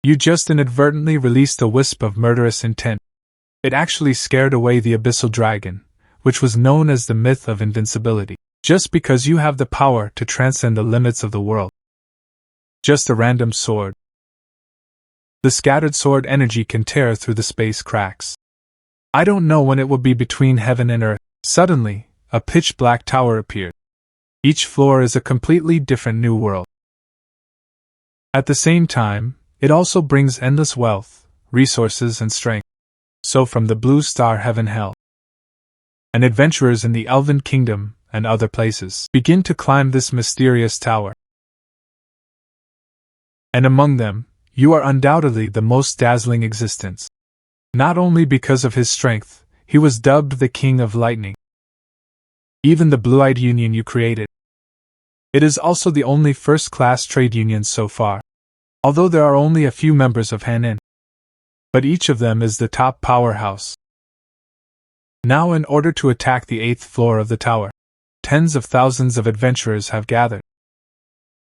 You just inadvertently released a wisp of murderous intent. It actually scared away the abyssal dragon, which was known as the myth of invincibility, just because you have the power to transcend the limits of the world. Just a random sword. The scattered sword energy can tear through the space cracks. I don't know when it will be between heaven and earth. Suddenly, a pitch-black tower appeared. Each floor is a completely different new world. At the same time, it also brings endless wealth, resources, and strength. So from the blue star heaven hell, and adventurers in the Elven Kingdom and other places begin to climb this mysterious tower. And among them, you are undoubtedly the most dazzling existence. Not only because of his strength, he was dubbed the King of Lightning. Even the blue-eyed union you created. It is also the only first-class trade union so far, although there are only a few members of Hanin. But each of them is the top powerhouse. Now, in order to attack the 8th floor of the tower, tens of thousands of adventurers have gathered.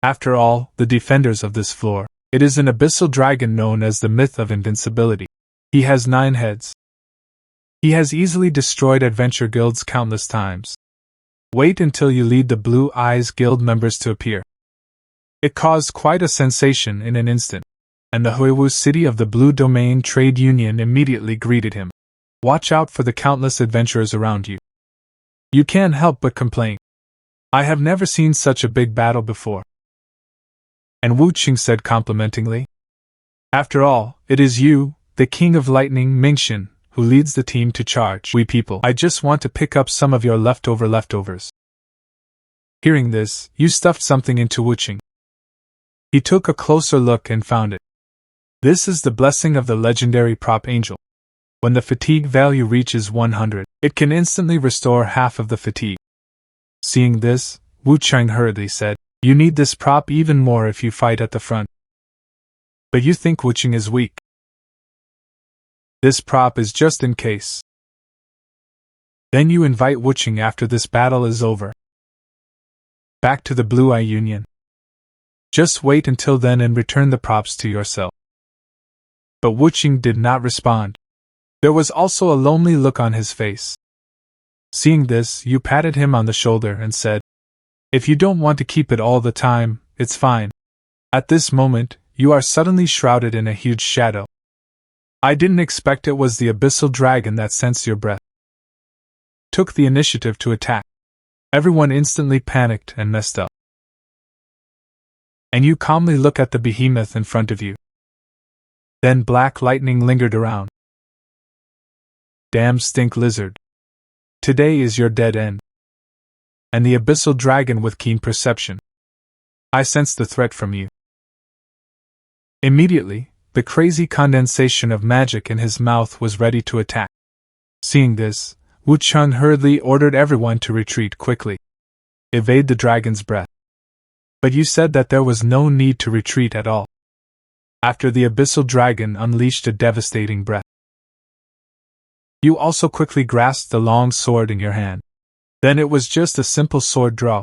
After all, the defenders of this floor, it is an abyssal dragon known as the myth of invincibility. He has 9 heads. He has easily destroyed adventure guilds countless times. Wait until you lead the Blue Eyes Guild members to appear. It caused quite a sensation in an instant, and the Huiwu city of the Blue Domain Trade Union immediately greeted him. Watch out for the countless adventurers around you. You can't help but complain. I have never seen such a big battle before. And Wu Qing said complimentingly. After all, it is you, the King of Lightning Mingxin, who leads the team to charge. We people, I just want to pick up some of your leftovers. Hearing this, you stuffed something into Wu Qing. He took a closer look and found it. This is the blessing of the legendary prop angel. When the fatigue value reaches 100, it can instantly restore half of the fatigue. Seeing this, Wu Qing hurriedly said, "You need this prop even more if you fight at the front. But you think Wu Qing is weak. This prop is just in case. Then you invite Wu Qing after this battle is over. Back to the Blue Eye Union. Just wait until then and return the props to yourself." But Wu Qing did not respond. There was also a lonely look on his face. Seeing this, you patted him on the shoulder and said, "If you don't want to keep it all the time, it's fine." At this moment, you are suddenly shrouded in a huge shadow. I didn't expect it was the abyssal dragon that sensed your breath. Took the initiative to attack. Everyone instantly panicked and messed up. And you calmly look at the behemoth in front of you. Then black lightning lingered around. Damn stink lizard. Today is your dead end. And the abyssal dragon with keen perception. I sense the threat from you. Immediately, the crazy condensation of magic in his mouth was ready to attack. Seeing this, Wu Qing hurriedly ordered everyone to retreat quickly. Evade the dragon's breath. But you said that there was no need to retreat at all. After the abyssal dragon unleashed a devastating breath. You also quickly grasped the long sword in your hand. Then it was just a simple sword draw.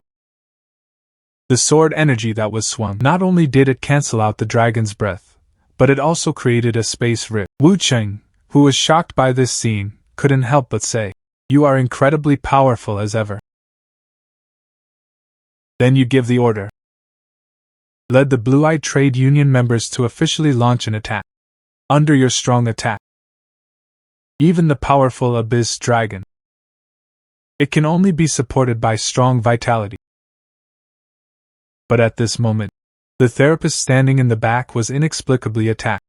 The sword energy that was swung, not only did it cancel out the dragon's breath, but it also created a space rift. Wu Qing, who was shocked by this scene, couldn't help but say, "You are incredibly powerful as ever." Then you give the order. Led the Blue-Eyed Trade Union members to officially launch an attack. Under your strong attack. Even the powerful Abyss Dragon. It can only be supported by strong vitality. But at this moment, the therapist standing in the back was inexplicably attacked.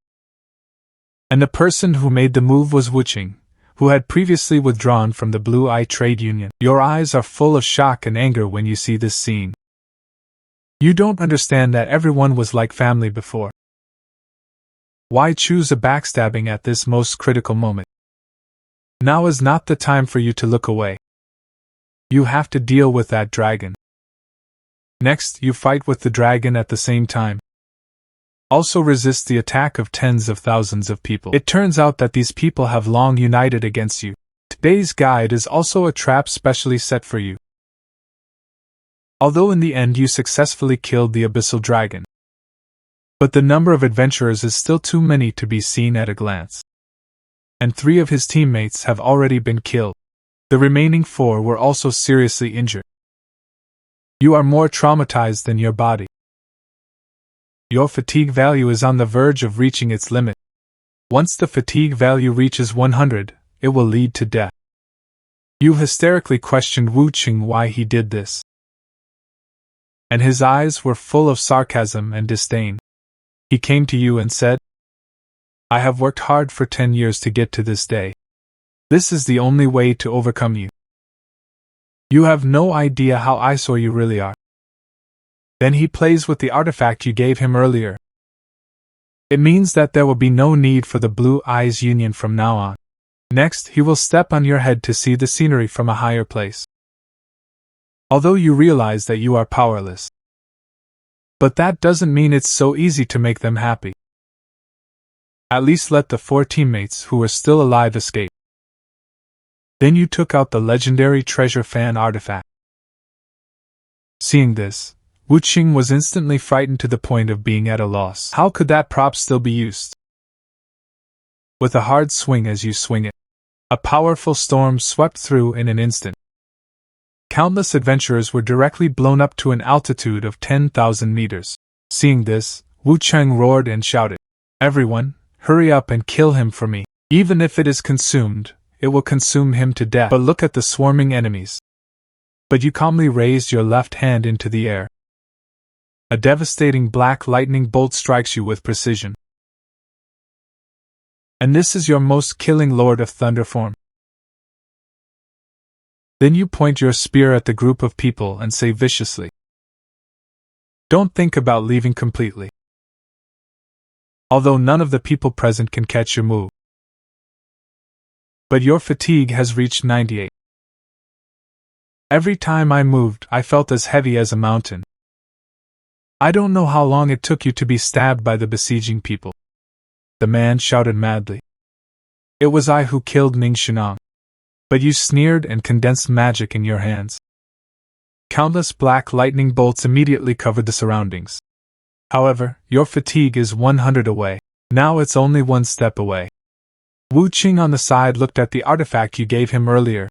And the person who made the move was Wu Qing, who had previously withdrawn from the Blue Eye Trade Union. Your eyes are full of shock and anger when you see this scene. You don't understand that everyone was like family before. Why choose a backstabbing at this most critical moment? Now is not the time for you to look away. You have to deal with that dragon. Next, you fight with the dragon at the same time. Also resist the attack of tens of thousands of people. It turns out that these people have long united against you. Today's guide is also a trap specially set for you. Although in the end you successfully killed the abyssal dragon. But the number of adventurers is still too many to be seen at a glance. And 3 of his teammates have already been killed. The remaining 4 were also seriously injured. You are more traumatized than your body. Your fatigue value is on the verge of reaching its limit. Once the fatigue value reaches 100, it will lead to death. You hysterically questioned Wu Qing why he did this. And his eyes were full of sarcasm and disdain. He came to you and said, "I have worked hard for 10 years to get to this day. This is the only way to overcome you. You have no idea how eyesore you really are." Then he plays with the artifact you gave him earlier. It means that there will be no need for the Blue Eyes Union from now on. Next, he will step on your head to see the scenery from a higher place. Although you realize that you are powerless. But that doesn't mean it's so easy to make them happy. At least let the 4 teammates who were still alive escape. Then you took out the legendary treasure fan artifact. Seeing this, Wu Qing was instantly frightened to the point of being at a loss. How could that prop still be used? With a hard swing as you swing it, a powerful storm swept through in an instant. Countless adventurers were directly blown up to an altitude of 10,000 meters. Seeing this, Wu Qing roared and shouted, "Everyone, hurry up and kill him for me. Even if it is consumed, it will consume him to death. But look at the swarming enemies." But you calmly raised your left hand into the air. A devastating black lightning bolt strikes you with precision. And this is your most killing Lord of Thunder form. Then you point your spear at the group of people and say viciously, "Don't think about leaving completely." Although none of the people present can catch your move. But your fatigue has reached 98. Every time I moved, I felt as heavy as a mountain. I don't know how long it took you to be stabbed by the besieging people. The man shouted madly. "It was I who killed Ning Shenong. But you sneered and condensed magic in your hands." Countless black lightning bolts immediately covered the surroundings. However, your fatigue is 100 away. Now it's only 1 step away. Wu Qing on the side looked at the artifact you gave him earlier.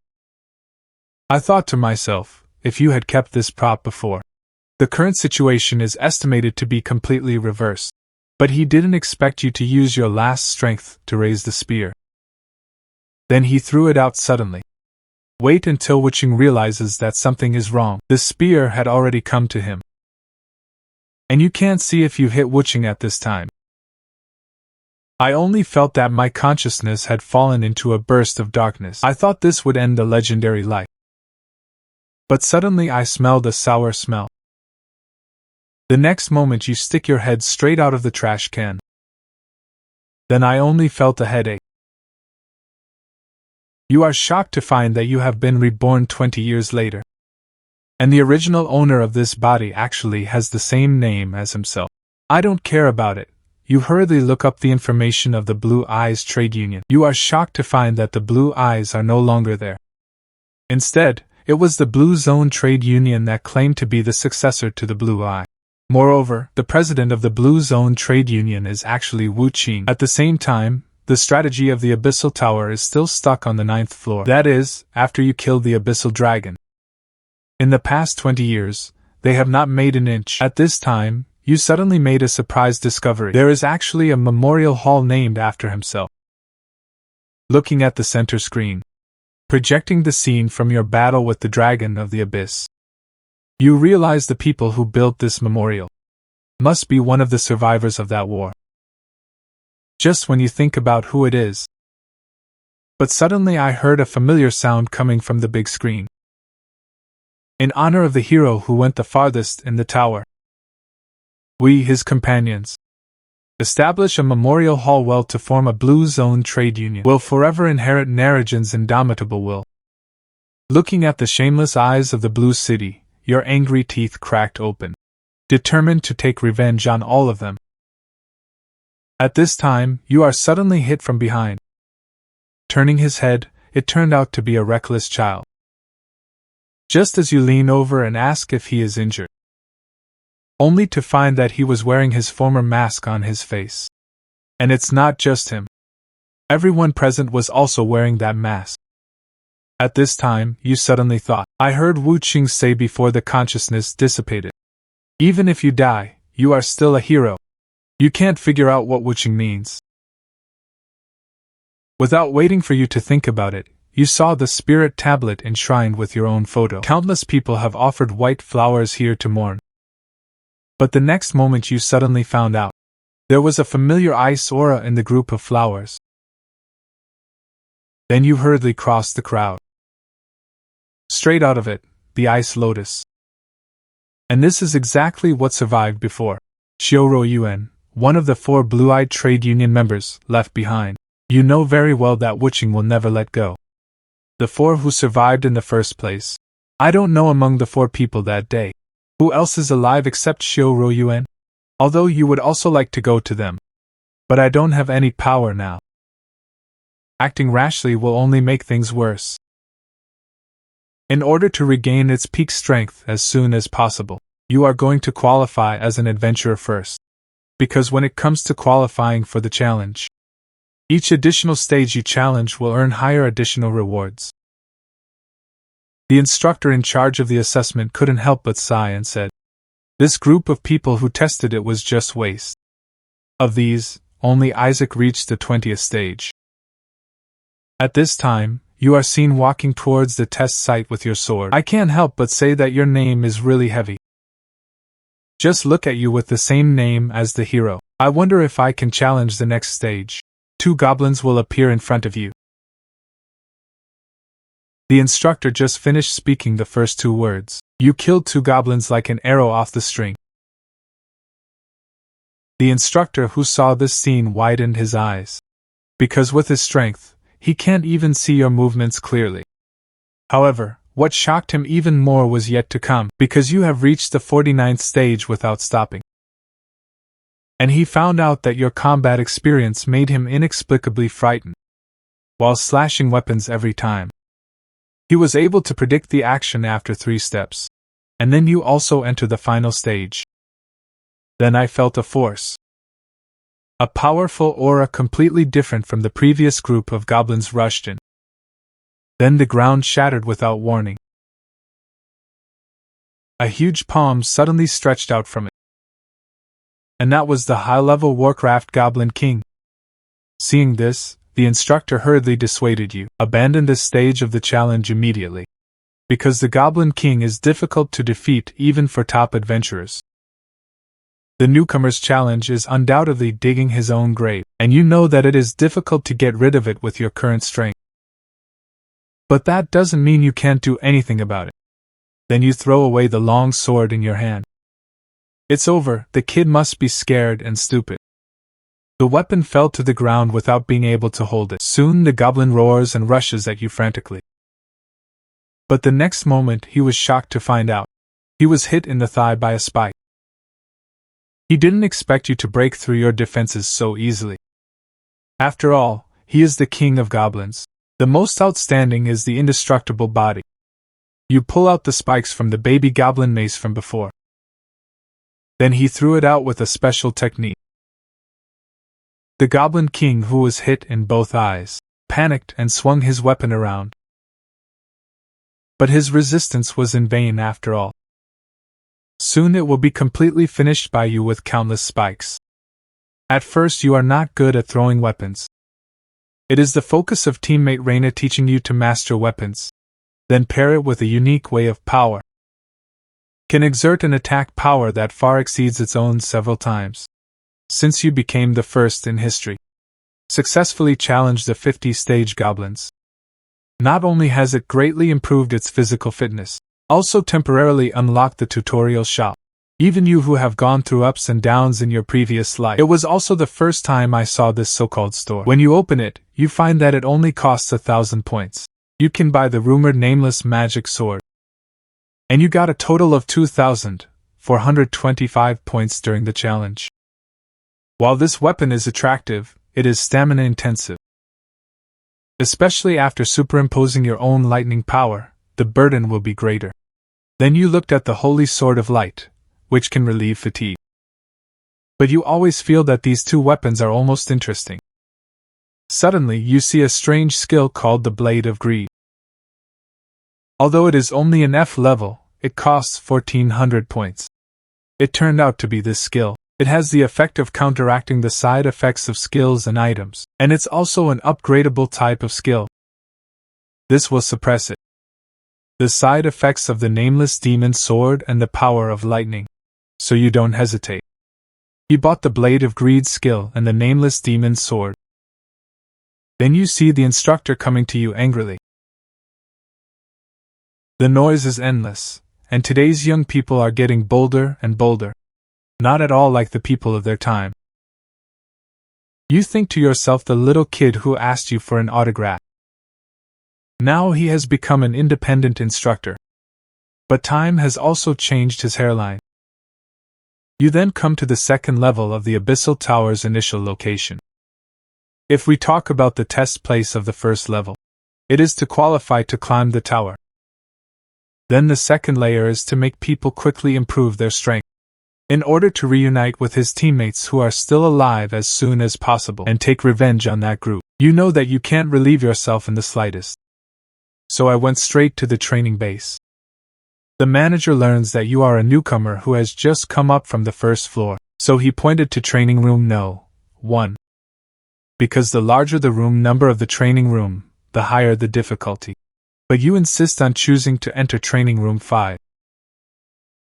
I thought to myself, if you had kept this prop before. The current situation is estimated to be completely reversed. But he didn't expect you to use your last strength to raise the spear. Then he threw it out suddenly. Wait until Wu Qing realizes that something is wrong. The spear had already come to him. And you can't see if you hit Wu Qing at this time. I only felt that my consciousness had fallen into a burst of darkness. I thought this would end the legendary light. But suddenly I smelled a sour smell. The next moment you stick your head straight out of the trash can. Then I only felt a headache. You are shocked to find that you have been reborn 20 years later. And the original owner of this body actually has the same name as himself. I don't care about it. You hurriedly look up the information of the Blue Eyes Trade Union. You are shocked to find that the Blue Eyes are no longer there. Instead, it was the Blue Zone Trade Union that claimed to be the successor to the Blue Eye. Moreover, the president of the Blue Zone Trade Union is actually Wu Qing. At the same time, the strategy of the Abyssal Tower is still stuck on the 9th floor. That is, after you killed the Abyssal Dragon. In the past 20 years, they have not made an inch. At this time, you suddenly made a surprise discovery. There is actually a memorial hall named after himself. Looking at the center screen, projecting the scene from your battle with the Dragon of the Abyss, you realize the people who built this memorial must be one of the survivors of that war. Just when you think about who it is. But suddenly I heard a familiar sound coming from the big screen. In honor of the hero who went the farthest in the tower, we, his companions, establish a memorial hall well to form a Blue Zone Trade Union, will forever inherit Narajan's indomitable will. Looking at the shameless eyes of the Blue City, your angry teeth cracked open, determined to take revenge on all of them. At this time, you are suddenly hit from behind. Turning his head, it turned out to be a reckless child. Just as you lean over and ask if he is injured, only to find that he was wearing his former mask on his face. And it's not just him. Everyone present was also wearing that mask. At this time, you suddenly thought, I heard Wu Qing say before the consciousness dissipated. Even if you die, you are still a hero. You can't figure out what Wu Qing means. Without waiting for you to think about it, you saw the spirit tablet enshrined with your own photo. Countless people have offered white flowers here to mourn. But the next moment you suddenly found out. There was a familiar ice aura in the group of flowers. Then you hurriedly crossed the crowd. Straight out of it, the ice lotus. And this is exactly what survived before. Xiaoro Yuan, one of the 4 blue-eyed trade union members, left behind. You know very well that Wu Qing will never let go. The 4 who survived in the first place. I don't know among the 4 people that day. Who else is alive except Xiaoro Yuan? Although you would also like to go to them. But I don't have any power now. Acting rashly will only make things worse. In order to regain its peak strength as soon as possible, you are going to qualify as an adventurer first. Because when it comes to qualifying for the challenge, each additional stage you challenge will earn higher additional rewards. The instructor in charge of the assessment couldn't help but sigh and said, this group of people who tested it was just waste. Of these, only Isaac reached the 20th stage. At this time, you are seen walking towards the test site with your sword. I can't help but say that your name is really heavy. Just look at you with the same name as the hero. I wonder if I can challenge the next stage. 2 goblins will appear in front of you. The instructor just finished speaking the first 2 words. You killed 2 goblins like an arrow off the string. The instructor who saw this scene widened his eyes. Because with his strength, he can't even see your movements clearly. However, what shocked him even more was yet to come, because you have reached the 49th stage without stopping. And he found out that your combat experience made him inexplicably frightened, while slashing weapons every time. He was able to predict the action after 3 steps. And then you also enter the final stage. Then I felt a force. A powerful aura completely different from the previous group of goblins rushed in. Then the ground shattered without warning. A huge palm suddenly stretched out from it. And that was the high-level Warcraft Goblin King. Seeing this, the instructor hurriedly dissuaded you. Abandon this stage of the challenge immediately. Because the Goblin King is difficult to defeat even for top adventurers. The newcomer's challenge is undoubtedly digging his own grave, and you know that it is difficult to get rid of it with your current strength. But that doesn't mean you can't do anything about it. Then you throw away the long sword in your hand. It's over, the kid must be scared and stupid. The weapon fell to the ground without being able to hold it. Soon the goblin roars and rushes at you frantically. But the next moment he was shocked to find out. He was hit in the thigh by a spike. He didn't expect you to break through your defenses so easily. After all, he is the king of goblins. The most outstanding is the indestructible body. You pull out the spikes from the baby goblin mace from before. Then he threw it out with a special technique. The Goblin King, who was hit in both eyes, panicked and swung his weapon around. But his resistance was in vain after all. Soon it will be completely finished by you with countless spikes. At first you are not good at throwing weapons. It is the focus of teammate Reina teaching you to master weapons. Then pair it with a unique way of power. Can exert an attack power that far exceeds its own several times. Since you became the first in history. Successfully challenged the 50-stage goblins. Not only has it greatly improved its physical fitness, also temporarily unlocked the tutorial shop. Even you who have gone through ups and downs in your previous life. It was also the first time I saw this so-called store. When you open it, you find that it only costs 1,000 points. You can buy the rumored nameless magic sword. And you got a total of 2,425 points during the challenge. While this weapon is attractive, it is stamina intensive. Especially after superimposing your own lightning power, the burden will be greater. Then you looked at the Holy Sword of Light, which can relieve fatigue. But you always feel that these two weapons are almost interesting. Suddenly, you see a strange skill called the Blade of Greed. Although it is only an F level, it costs 1400 points. It turned out to be this skill. It has the effect of counteracting the side effects of skills and items, and it's also an upgradable type of skill. This will suppress it. The side effects of the Nameless Demon Sword and the power of lightning. So you don't hesitate. You bought the Blade of Greed skill and the Nameless Demon Sword. Then you see the instructor coming to you angrily. The noise is endless, and today's young people are getting bolder and bolder. Not at all like the people of their time. You think to yourself, the little kid who asked you for an autograph. Now he has become an independent instructor. But time has also changed his hairline. You then come to the second level of the Abyssal Tower's initial location. If we talk about the test place of the first level, it is to qualify to climb the tower. Then the second layer is to make people quickly improve their strength, in order to reunite with his teammates who are still alive as soon as possible and take revenge on that group. You know that you can't relieve yourself in the slightest. So I went straight to the training base. The manager learns that you are a newcomer who has just come up from the first floor, so he pointed to training room No. 1. Because the larger the room number of the training room, the higher the difficulty. But you insist on choosing to enter training room 5.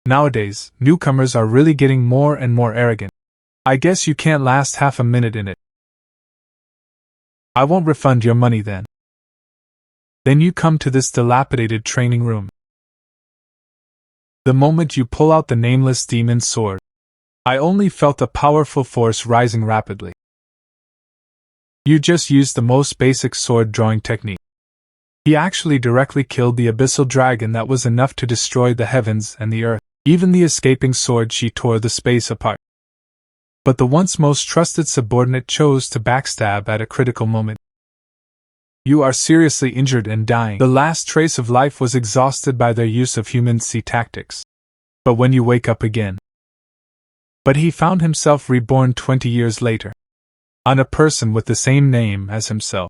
Nowadays, newcomers are really getting more and more arrogant. I guess you can't last half a minute in it. I won't refund your money then. Then you come to this dilapidated training room. The moment you pull out the Nameless Demon Sword, I only felt a powerful force rising rapidly. You just used the most basic sword drawing technique. He actually directly killed the abyssal dragon that was enough to destroy the heavens and the earth. Even the escaping sword she tore the space apart. But the once most trusted subordinate chose to backstab at a critical moment. You are seriously injured and dying. The last trace of life was exhausted by their use of human sea tactics. But when you wake up again. But he found himself reborn 20 years later. On a person with the same name as himself.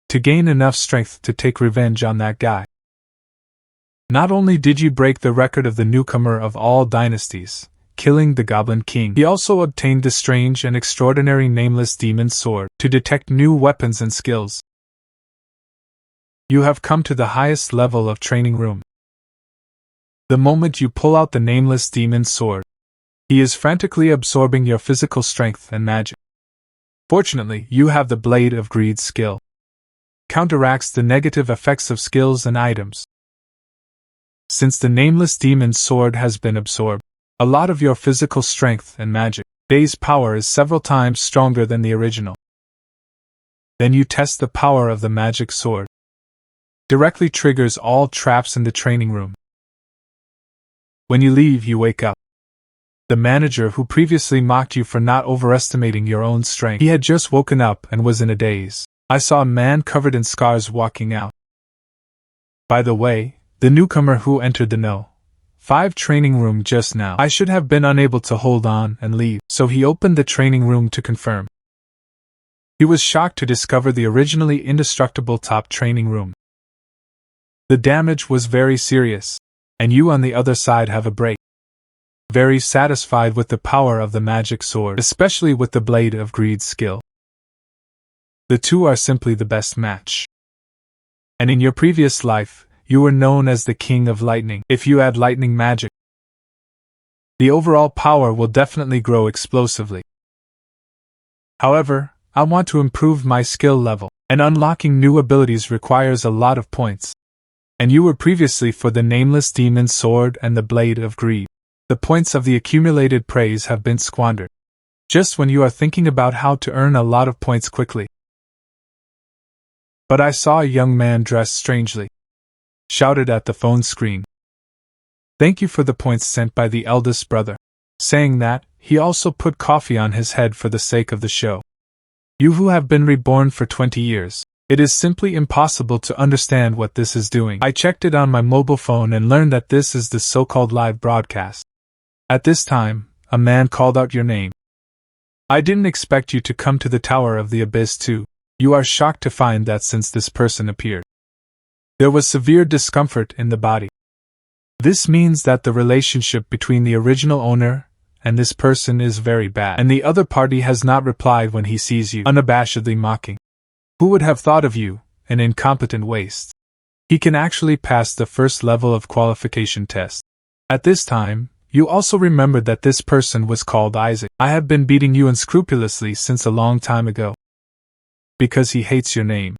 To gain enough strength to take revenge on that guy. Not only did you break the record of the newcomer of all dynasties, killing the Goblin King, he also obtained the strange and extraordinary Nameless Demon Sword to detect new weapons and skills. You have come to the highest level of training room. The moment you pull out the Nameless Demon Sword, he is frantically absorbing your physical strength and magic. Fortunately, you have the Blade of Greed skill. Counteracts the negative effects of skills and items. Since the Nameless Demon Sword has been absorbed, a lot of your physical strength and magic base power is several times stronger than the original. Then you test the power of the magic sword. Directly triggers all traps in the training room. When you leave, you wake up. The manager who previously mocked you for not overestimating your own strength, he had just woken up and was in a daze. I saw a man covered in scars walking out. By the way, the newcomer who entered the No. 5 training room just now, I should have been unable to hold on and leave, so he opened the training room to confirm. He was shocked to discover the originally indestructible top training room. The damage was very serious, and you on the other side have a break. Very satisfied with the power of the magic sword, especially with the Blade of Greed skill. The two are simply the best match. And in your previous life, you were known as the King of Lightning. If you add lightning magic, the overall power will definitely grow explosively. However, I want to improve my skill level, and unlocking new abilities requires a lot of points. And you were previously for the Nameless Demon Sword and the Blade of Greed. The points of the accumulated praise have been squandered. Just when you are thinking about how to earn a lot of points quickly. But I saw a young man dressed strangely. Shouted at the phone screen. Thank you for the points sent by the eldest brother. Saying that, he also put coffee on his head for the sake of the show. You who have been reborn for 20 years. It is simply impossible to understand what this is doing. I checked it on my mobile phone and learned that this is the so-called live broadcast. At this time, a man called out your name. I didn't expect you to come to the Tower of the Abyss too. You are shocked to find that since this person appeared, there was severe discomfort in the body. This means that the relationship between the original owner and this person is very bad, and the other party has not replied when he sees you unabashedly mocking. Who would have thought of you, an incompetent waste? He can actually pass the first level of qualification test. At this time, you also remembered that this person was called Isaac. I have been beating you unscrupulously since a long time ago, because he hates your name.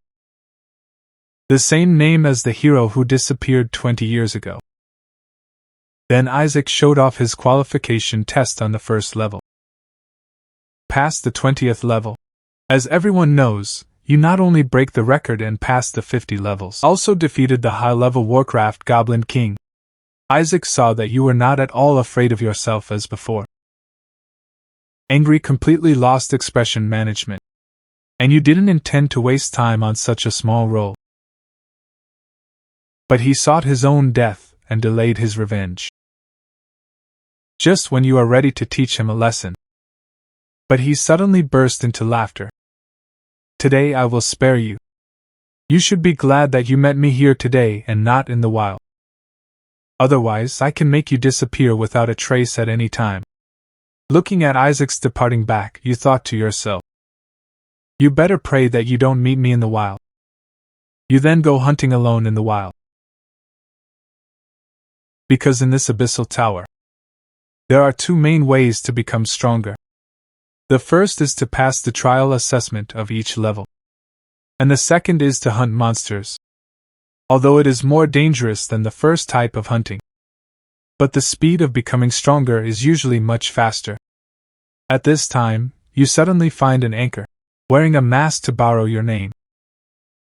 The same name as the hero who disappeared 20 years ago. Then Isaac showed off his qualification test on the first level. Passed the 20th level. As everyone knows, you not only break the record and passed the 50 levels, also defeated the high-level Warcraft Goblin King. Isaac saw that you were not at all afraid of yourself as before. Angry completely lost expression management. And you didn't intend to waste time on such a small role. But he sought his own death and delayed his revenge. Just when you are ready to teach him a lesson. But he suddenly burst into laughter. Today I will spare you. You should be glad that you met me here today and not in the wild. Otherwise, I can make you disappear without a trace at any time. Looking at Isaac's departing back, you thought to yourself, you better pray that you don't meet me in the wild. You then go hunting alone in the wild. Because in this abyssal tower, there are two main ways to become stronger. The first is to pass the trial assessment of each level. And the second is to hunt monsters. Although it is more dangerous than the first type of hunting. But the speed of becoming stronger is usually much faster. At this time, you suddenly find an anchor, wearing a mask to borrow your name.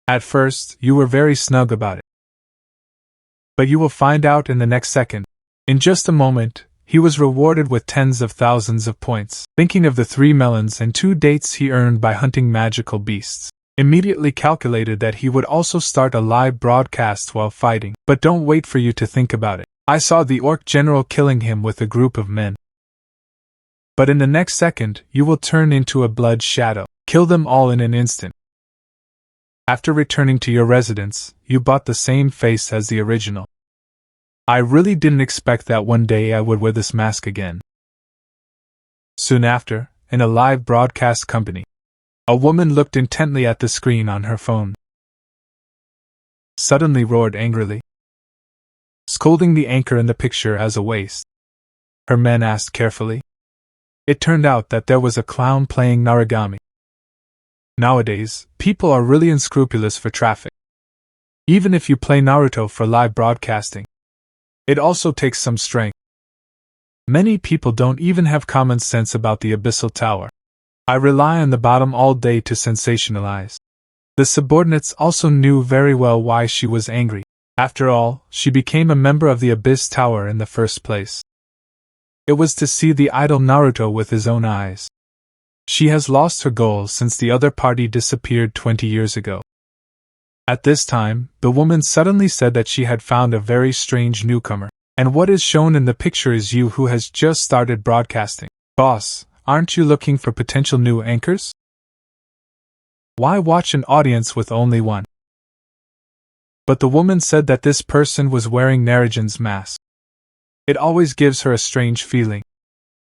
At first, you were very snug about it. But you will find out in the next second. In just a moment, he was rewarded with tens of thousands of points. Thinking of the 3 melons and 2 dates he earned by hunting magical beasts, immediately calculated that he would also start a live broadcast while fighting. But don't wait for you to think about it. I saw the orc general killing him with a group of men. But in the next second, you will turn into a blood shadow, kill them all in an instant. After returning to your residence, you bought the same face as the original. I really didn't expect that one day I would wear this mask again. Soon after, in a live broadcast company, a woman looked intently at the screen on her phone. Suddenly roared angrily, scolding the anchor in the picture as a waste. Her men asked carefully. It turned out that there was a clown playing Narigami. Nowadays, people are really unscrupulous for traffic. Even if you play Naruto for live broadcasting, it also takes some strength. Many people don't even have common sense about the abyssal tower. I rely on the bottom all day to sensationalize. The subordinates also knew very well why she was angry. After all, she became a member of the Abyss Tower in the first place. It was to see the idol Naruto with his own eyes. She has lost her goal since the other party disappeared 20 years ago. At this time, the woman suddenly said that she had found a very strange newcomer, and what is shown in the picture is you who has just started broadcasting. Boss, aren't you looking for potential new anchors? Why watch an audience with only one? But the woman said that this person was wearing Narijan's mask. It always gives her a strange feeling.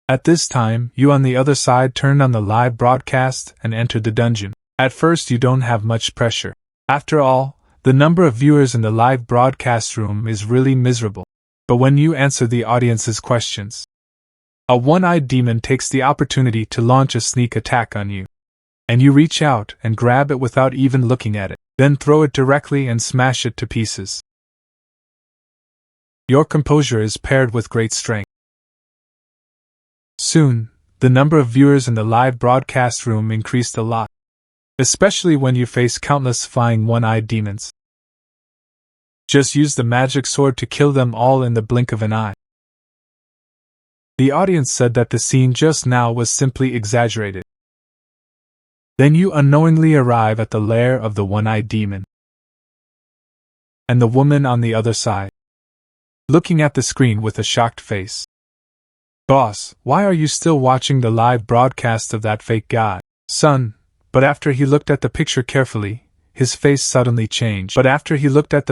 At this time, you on the other side turned on the live broadcast and entered the dungeon. At first you don't have much pressure. After all, the number of viewers in the live broadcast room is really miserable. But when you answer the audience's questions, a one-eyed demon takes the opportunity to launch a sneak attack on you. And you reach out and grab it without even looking at it, then throw it directly and smash it to pieces. Your composure is paired with great strength. Soon, the number of viewers in the live broadcast room increased a lot, especially when you face countless flying one-eyed demons. Just use the magic sword to kill them all in the blink of an eye. The audience said that the scene just now was simply exaggerated. Then you unknowingly arrive at the lair of the one-eyed demon. And the woman on the other side, looking at the screen with a shocked face. Boss, why are you still watching the live broadcast of that fake guy? Son. But after he looked at the picture carefully, his face suddenly changed. Msiaki. But after he looked at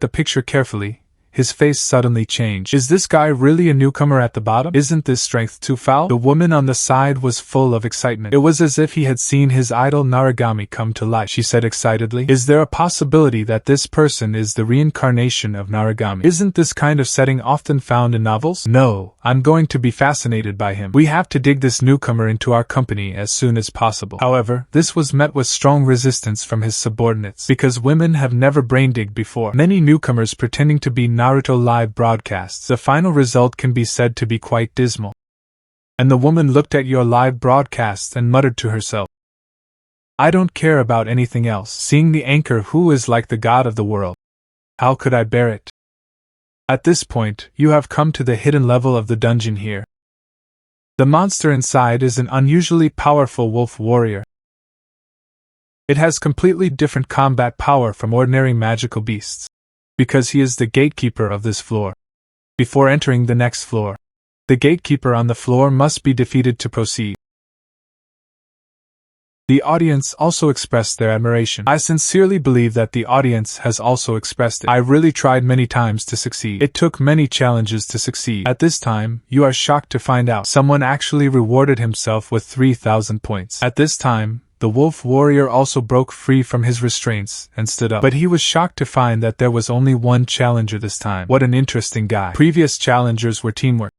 the picture carefully, his face suddenly changed. Is this guy really a newcomer at the bottom? Isn't this strength too foul? The woman on the side was full of excitement. It was as if he had seen his idol Naragami come to life. She said excitedly, "Is there a possibility that this person is the reincarnation of Naragami? Isn't this kind of setting often found in novels? No, I'm going to be fascinated by him. We have to dig this newcomer into our company as soon as possible." However, this was met with strong resistance from his subordinates, because women have never brain-digged before. Many newcomers pretending to be Naruto live broadcasts. The final result can be said to be quite dismal. And the woman looked at your live broadcast and muttered to herself, "I don't care about anything else. Seeing the anchor who is like the god of the world. How could I bear it?" At this point, you have come to the hidden level of the dungeon here. The monster inside is an unusually powerful wolf warrior. It has completely different combat power from ordinary magical beasts, because he is the gatekeeper of this floor. Before entering the next floor, the gatekeeper on the floor must be defeated to proceed. The audience also expressed their admiration. I sincerely believe that the audience has also expressed it. I really tried many times to succeed. It took many challenges to succeed. At this time, you are shocked to find out someone actually rewarded himself with 3,000 points. At this time, the wolf warrior also broke free from his restraints and stood up. But he was shocked to find that there was only one challenger this time. What an interesting guy. Previous challengers were teamwork.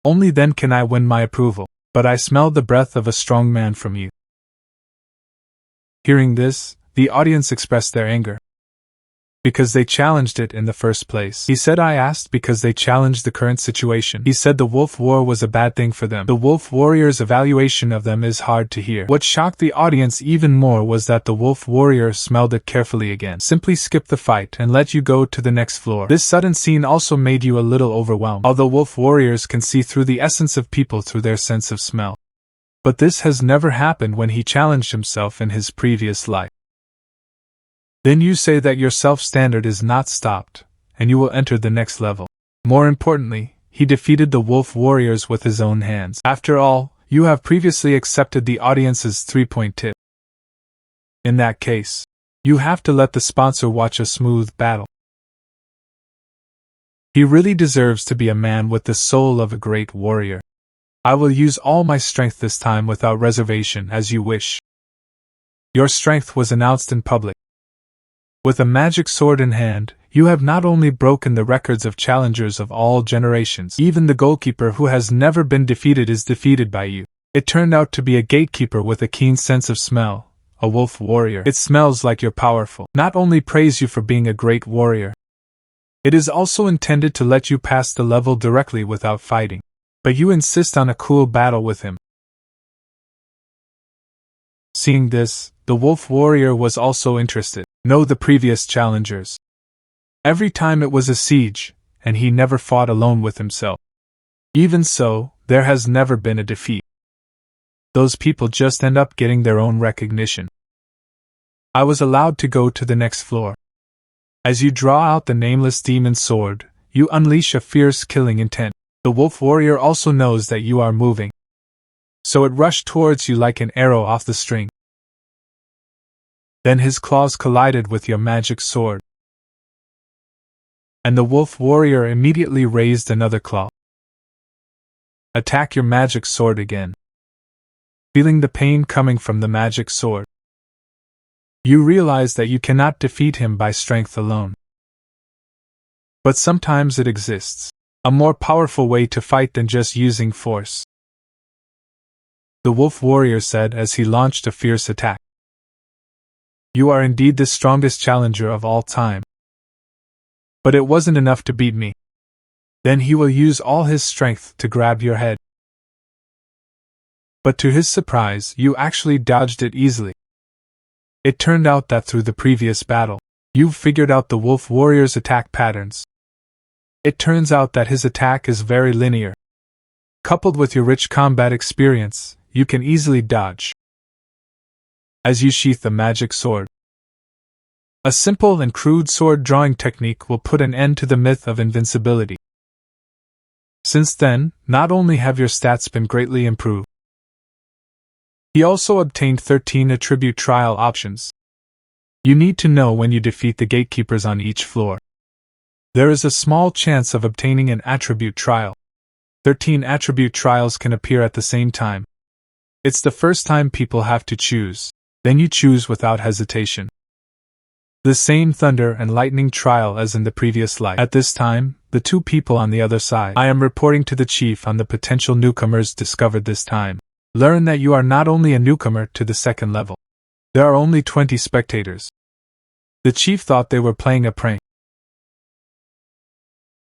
Only then can I win my approval. But I smelled the breath of a strong man from you. Hearing this, the audience expressed their anger. Because they challenged it in the first place. He said I asked because they challenged the current situation. He said the wolf war was a bad thing for them. The wolf warrior's evaluation of them is hard to hear. What shocked the audience even more was that the wolf warrior smelled it carefully again. Simply skip the fight and let you go to the next floor. This sudden scene also made you a little overwhelmed. Although wolf warriors can see through the essence of people through their sense of smell. But this has never happened when he challenged himself in his previous life. Then you say that your self-standard is not stopped, and you will enter the next level. More importantly, he defeated the wolf warriors with his own hands. After all, you have previously accepted the audience's 3-point tip. In that case, you have to let the sponsor watch a smooth battle. He really deserves to be a man with the soul of a great warrior. I will use all my strength this time without reservation as you wish. Your strength was announced in public. With a magic sword in hand, you have not only broken the records of challengers of all generations, even the goalkeeper who has never been defeated is defeated by you. It turned out to be a gatekeeper with a keen sense of smell, a wolf warrior. It smells like you're powerful. Not only praise you for being a great warrior, it is also intended to let you pass the level directly without fighting. But you insist on a cool battle with him. Seeing this, the wolf warrior was also interested. Know the previous challengers. Every time it was a siege, and he never fought alone with himself. Even so, there has never been a defeat. Those people just end up getting their own recognition. I was allowed to go to the next floor. As you draw out the nameless demon sword, you unleash a fierce killing intent. The wolf warrior also knows that you are moving, so it rushed towards you like an arrow off the string. Then his claws collided with your magic sword, and the wolf warrior immediately raised another claw. Attack your magic sword again. Feeling the pain coming from the magic sword, you realize that you cannot defeat him by strength alone. But sometimes it exists a more powerful way to fight than just using force. The wolf warrior said as he launched a fierce attack. You are indeed the strongest challenger of all time. But it wasn't enough to beat me. Then he will use all his strength to grab your head. But to his surprise, you actually dodged it easily. It turned out that through the previous battle, you've figured out the wolf warrior's attack patterns. It turns out that his attack is very linear. Coupled with your rich combat experience, you can easily dodge. As you sheath the magic sword, A simple and crude sword drawing technique will put an end to the myth of invincibility. Since then, not only have your stats been greatly improved, he also obtained 13 attribute trial options. You need to know when you defeat the gatekeepers on each floor. There is a small chance of obtaining an attribute trial. 13 attribute trials can appear at the same time. It's the first time people have to choose. Then you choose without hesitation. The same thunder and lightning trial as in the previous life. At this time, the two people on the other side. I am reporting to the chief on the potential newcomers discovered this time. Learn that you are not only a newcomer to the second level. There are only 20 spectators. The chief thought they were playing a prank.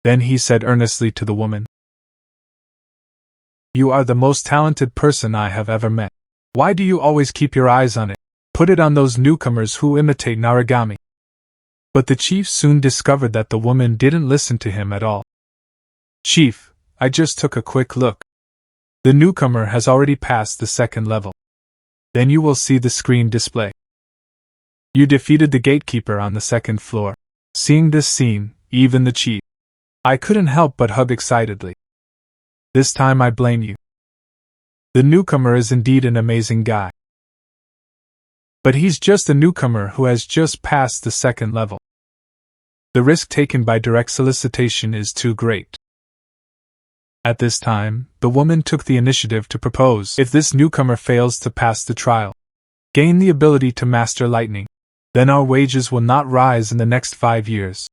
Then he said earnestly to the woman, "You are the most talented person I have ever met. Why do you always keep your eyes on it? Put it on those newcomers who imitate Narigami." But the chief soon discovered that the woman didn't listen to him at all. "Chief, I just took a quick look. The newcomer has already passed the second level. Then you will see the screen display. You defeated the gatekeeper on the second floor." Seeing this scene, even the chief, I couldn't help but hug excitedly. This time I blame you. The newcomer is indeed an amazing guy. But he's just a newcomer who has just passed the second level. The risk taken by direct solicitation is too great. At this time, the woman took the initiative to propose. If this newcomer fails to pass the trial, gain the ability to master lightning, then our wages will not rise in the next 5 years.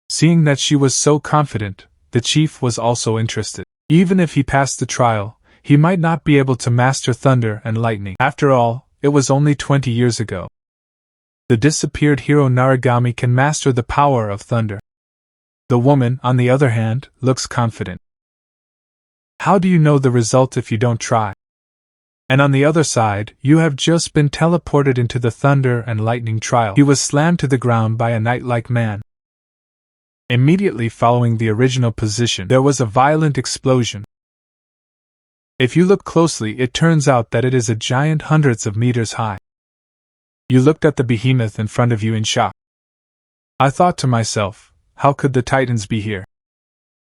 Seeing that she was so confident, the chief was also interested. Even if he passed the trial, he might not be able to master thunder and lightning. After all, it was only 20 years ago. The disappeared hero Narigami can master the power of thunder. The woman, on the other hand, looks confident. How do you know the result if you don't try? And on the other side, you have just been teleported into the thunder and lightning trial. He was slammed to the ground by a knight-like man. Immediately following the original position, there was a violent explosion. If you look closely, it turns out that it is a giant hundreds of meters high. You looked at the behemoth in front of you in shock. I thought to myself, how could the Titans be here?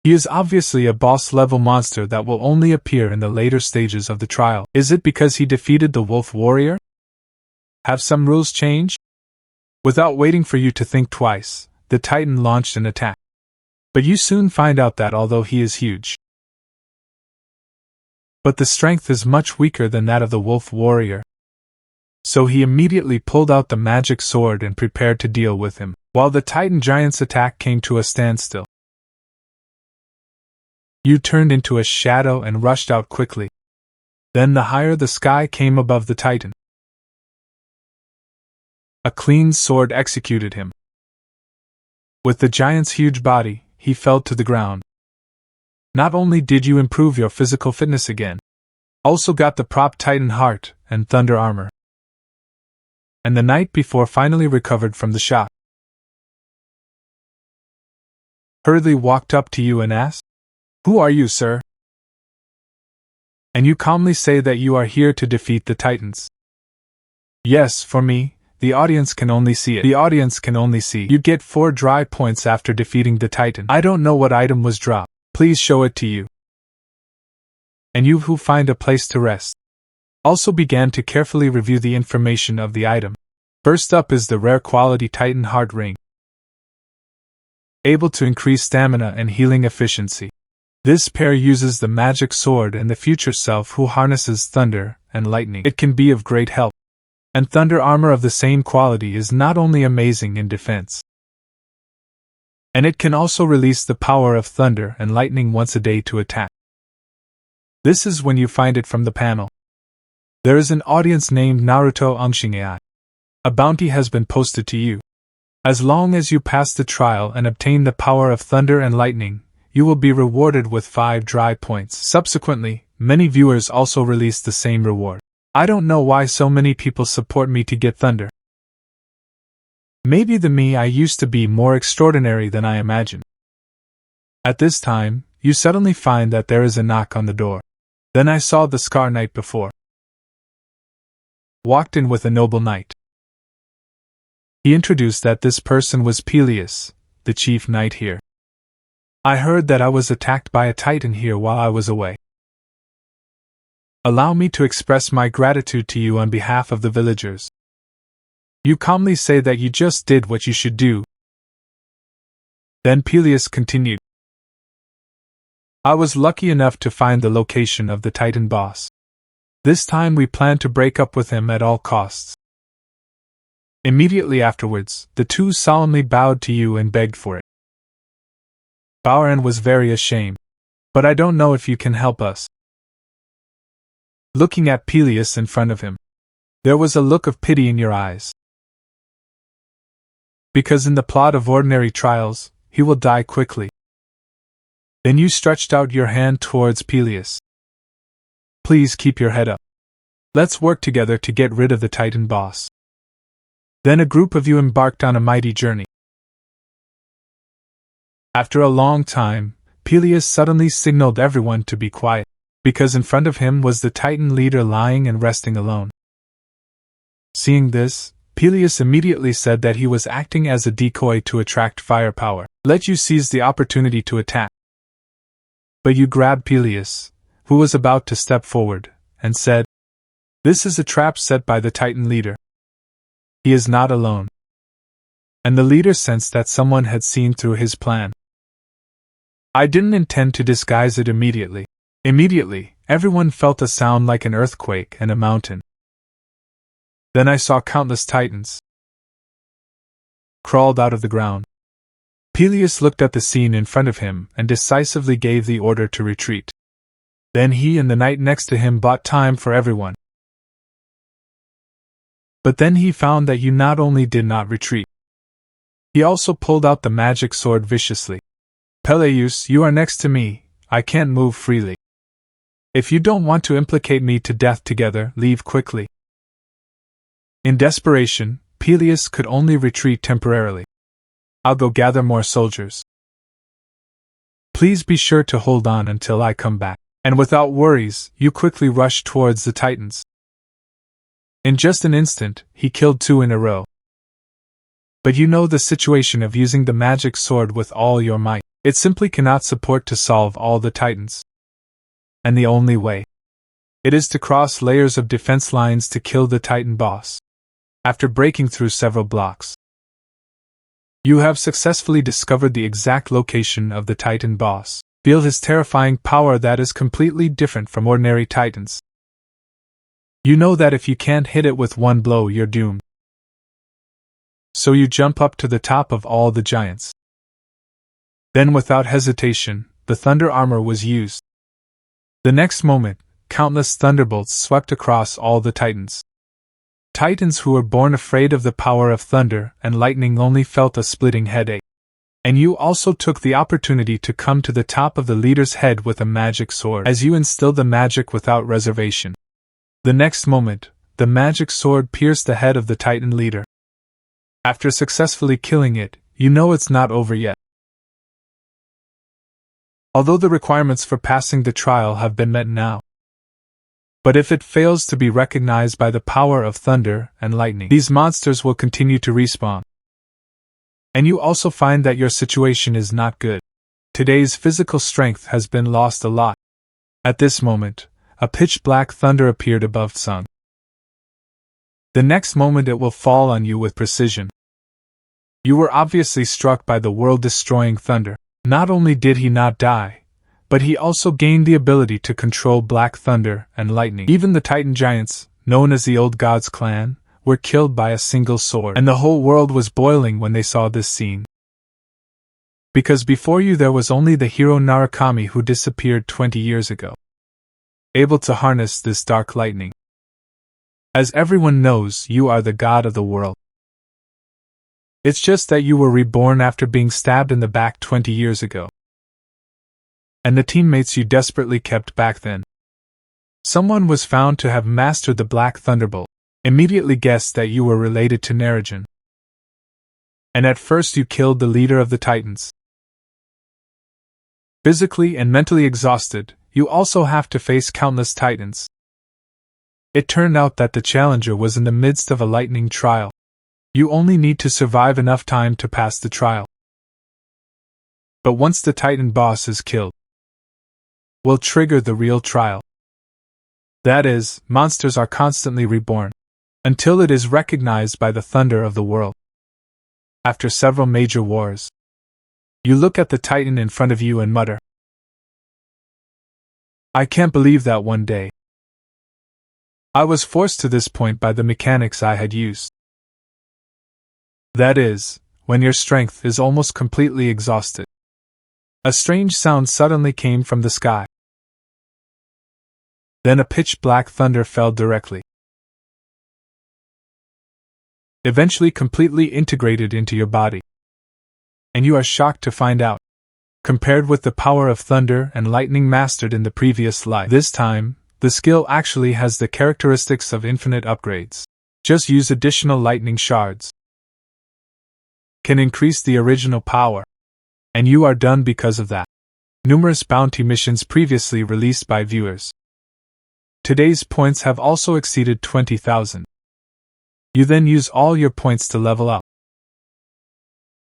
He is obviously a boss-level monster that will only appear in the later stages of the trial. Is it because he defeated the wolf warrior? Have some rules changed? Without waiting for you to think twice, the Titan launched an attack. But you soon find out that although he is huge, but the strength is much weaker than that of the wolf warrior. So he immediately pulled out the magic sword and prepared to deal with him, while the Titan giant's attack came to a standstill. You turned into a shadow and rushed out quickly. Then the higher the sky came above the Titan, a clean sword executed him. With the giant's huge body, he fell to the ground. Not only did you improve your physical fitness again, also got the prop Titan heart and thunder armor. And the night before finally recovered from the shock. Hurriedly walked up to you and asked, "Who are you, sir?" And you calmly say that you are here to defeat the Titans. Yes, for me. The audience can only see it. The audience can only see. You get 4 dry points after defeating the Titan. I don't know what item was dropped. Please show it to you. And you who find a place to rest also began to carefully review the information of the item. First up is the rare quality Titan Heart Ring, able to increase stamina and healing efficiency. This pair uses the magic sword and the future self who harnesses thunder and lightning. It can be of great help. And thunder armor of the same quality is not only amazing in defense, and it can also release the power of thunder and lightning once a day to attack. This is when you find it from the panel. There is an audience named Naruto Angshingai. A bounty has been posted to you. As long as you pass the trial and obtain the power of thunder and lightning, you will be rewarded with 5 dry points. Subsequently, many viewers also release the same reward. I don't know why so many people support me to get thunder. Maybe the me I used to be more extraordinary than I imagined. At this time, you suddenly find that there is a knock on the door. Then I saw the Scar Knight before. Walked in with a noble knight. He introduced that this person was Peleus, the chief knight here. I heard that I was attacked by a titan here while I was away. Allow me to express my gratitude to you on behalf of the villagers. You calmly say that you just did what you should do. Then Peleus continued. I was lucky enough to find the location of the Titan boss. This time we plan to break up with him at all costs. Immediately afterwards, the two solemnly bowed to you and begged for it. Bauran was very ashamed. But I don't know if you can help us. Looking at Peleus in front of him, there was a look of pity in your eyes. Because in the plot of ordinary trials, he will die quickly. Then you stretched out your hand towards Peleus. Please keep your head up. Let's work together to get rid of the Titan boss. Then a group of you embarked on a mighty journey. After a long time, Peleus suddenly signaled everyone to be quiet, because in front of him was the Titan leader lying and resting alone. Seeing this, Peleus immediately said that he was acting as a decoy to attract firepower. Let you seize the opportunity to attack. But you grabbed Peleus, who was about to step forward, and said, This is a trap set by the Titan leader. He is not alone. And the leader sensed that someone had seen through his plan. I didn't intend to disguise it immediately. Immediately, everyone felt a sound like an earthquake and a mountain. Then I saw countless Titans crawled out of the ground. Peleus looked at the scene in front of him and decisively gave the order to retreat. Then he and the knight next to him bought time for everyone. But then he found that you not only did not retreat, he also pulled out the magic sword viciously. Peleus, you are next to me, I can't move freely. If you don't want to implicate me to death together, leave quickly. In desperation, Peleus could only retreat temporarily. I'll go gather more soldiers. Please be sure to hold on until I come back. And without worries, you quickly rushed towards the Titans. In just an instant, he killed 2 in a row. But you know the situation of using the magic sword with all your might. It simply cannot support to solve all the Titans. And the only way it is to cross layers of defense lines to kill the Titan boss. After breaking through several blocks, you have successfully discovered the exact location of the Titan boss. Feel his terrifying power that is completely different from ordinary Titans. You know that if you can't hit it with one blow, you're doomed. So you jump up to the top of all the giants. Then without hesitation, the thunder armor was used. The next moment, countless thunderbolts swept across all the Titans. Titans who were born afraid of the power of thunder and lightning only felt a splitting headache. And you also took the opportunity to come to the top of the leader's head with a magic sword as you instilled the magic without reservation. The next moment, the magic sword pierced the head of the Titan leader. After successfully killing it, you know it's not over yet. Although the requirements for passing the trial have been met now. But if it fails to be recognized by the power of thunder and lightning, these monsters will continue to respawn. And you also find that your situation is not good. Today's physical strength has been lost a lot. At this moment, a pitch-black thunder appeared above the sun. The next moment it will fall on you with precision. You were obviously struck by the world-destroying thunder. Not only did he not die, but he also gained the ability to control black thunder and lightning. Even the Titan giants, known as the Old Gods clan, were killed by a single sword, and the whole world was boiling when they saw this scene. Because before you there was only the hero Narukami who disappeared 20 years ago, able to harness this dark lightning. As everyone knows, you are the god of the world. It's just that you were reborn after being stabbed in the back 20 years ago. And the teammates you desperately kept back then. Someone was found to have mastered the Black Thunderbolt. Immediately guessed that you were related to Narajan. And at first you killed the leader of the Titans. Physically and mentally exhausted, you also have to face countless Titans. It turned out that the challenger was in the midst of a lightning trial. You only need to survive enough time to pass the trial. But once the Titan boss is killed, will trigger the real trial. That is, monsters are constantly reborn, until it is recognized by the thunder of the world. After several major wars, you look at the Titan in front of you and mutter, "I can't believe that one day I was forced to this point by the mechanics I had used." That is, when your strength is almost completely exhausted. A strange sound suddenly came from the sky. Then a pitch-black thunder fell directly, eventually completely integrated into your body. And you are shocked to find out, compared with the power of thunder and lightning mastered in the previous life, this time, the skill actually has the characteristics of infinite upgrades. Just use additional lightning shards. Can increase the original power. And you are done because of that. Numerous bounty missions previously released by viewers. Today's points have also exceeded 20,000. You then use all your points to level up.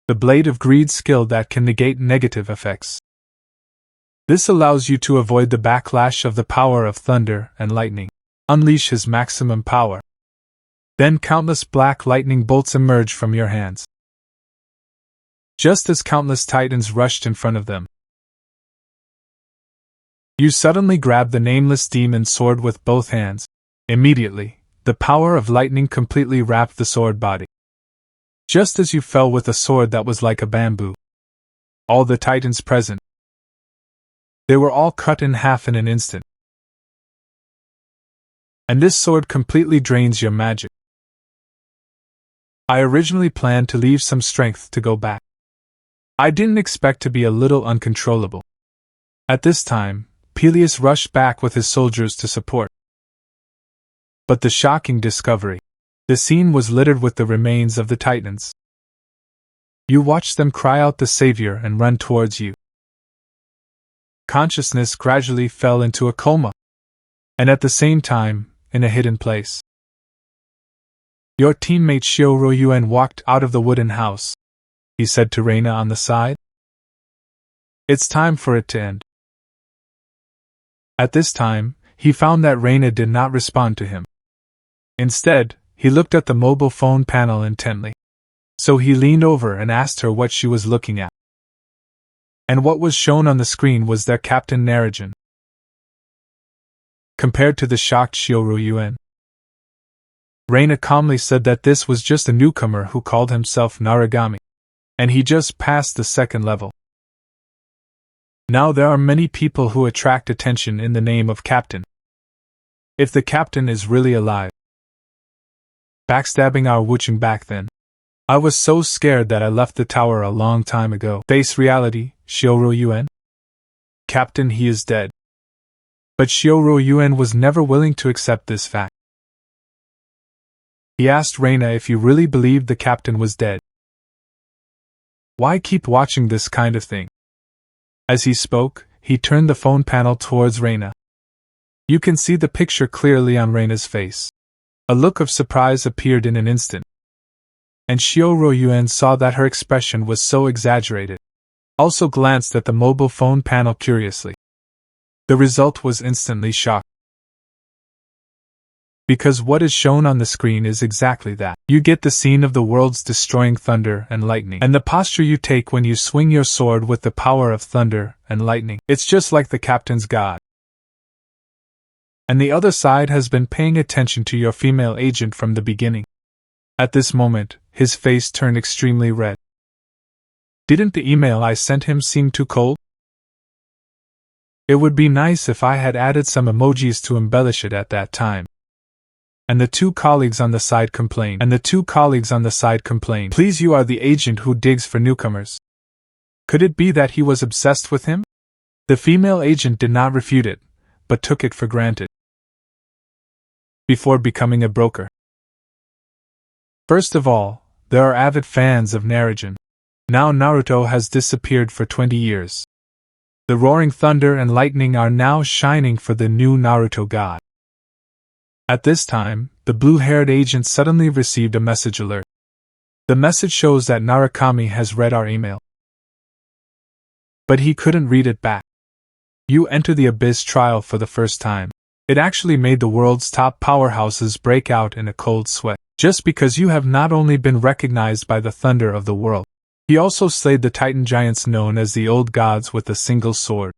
The Blade of Greed skill that can negate negative effects. This allows you to avoid the backlash of the power of thunder and lightning. Unleash his maximum power. Then countless black lightning bolts emerge from your hands, just as countless titans rushed in front of them. You suddenly grab the nameless demon sword with both hands. Immediately, the power of lightning completely wrapped the sword body. Just as you fell with a sword that was like a bamboo. All the titans present, they were all cut in half in an instant. And this sword completely drains your magic. I originally planned to leave some strength to go back. I didn't expect to be a little uncontrollable. At this time, Peleus rushed back with his soldiers to support. But the shocking discovery. The scene was littered with the remains of the titans. You watched them cry out the savior and run towards you. Consciousness gradually fell into a coma. And at the same time, in a hidden place. Your teammate Xiaoru Yuan walked out of the wooden house. He said to Reina on the side, "It's time for it to end." At this time, he found that Reina did not respond to him. Instead, he looked at the mobile phone panel intently. So he leaned over and asked her what she was looking at. And what was shown on the screen was their Captain Narajan. Compared to the shocked Xiaoru Yuan, Reina calmly said that this was just a newcomer who called himself Naragami. And he just passed the second level. Now there are many people who attract attention in the name of Captain. If the Captain is really alive. Backstabbing our Wucheng back then. I was so scared that I left the tower a long time ago. Face reality, Xiaoru Yuan. Captain, he is dead. But Xiaoru Yuan was never willing to accept this fact. He asked Reina if he really believed the Captain was dead. Why keep watching this kind of thing? As he spoke, he turned the phone panel towards Reina. You can see the picture clearly on Reina's face. A look of surprise appeared in an instant. And Xiaoru Yuan saw that her expression was so exaggerated. Also glanced at the mobile phone panel curiously. The result was instantly shock. Because what is shown on the screen is exactly that. You get the scene of the world's destroying thunder and lightning, and the posture you take when you swing your sword with the power of thunder and lightning. It's just like the Captain's god. And the other side has been paying attention to your female agent from the beginning. At this moment, his face turned extremely red. Didn't the email I sent him seem too cold? It would be nice if I had added some emojis to embellish it at that time. And the two colleagues on the side complained. Please, you are the agent who digs for newcomers. Could it be that he was obsessed with him? The female agent did not refute it, but took it for granted. Before becoming a broker. First of all, there are avid fans of Narajan. Now Naruto has disappeared for 20 years. The roaring thunder and lightning are now shining for the new Naruto god. At this time, the blue-haired agent suddenly received a message alert. The message shows that Narukami has read our email. But he couldn't read it back. You enter the Abyss trial for the first time. It actually made the world's top powerhouses break out in a cold sweat, just because you have not only been recognized by the thunder of the world. He also slayed the Titan giants known as the Old Gods with a single sword.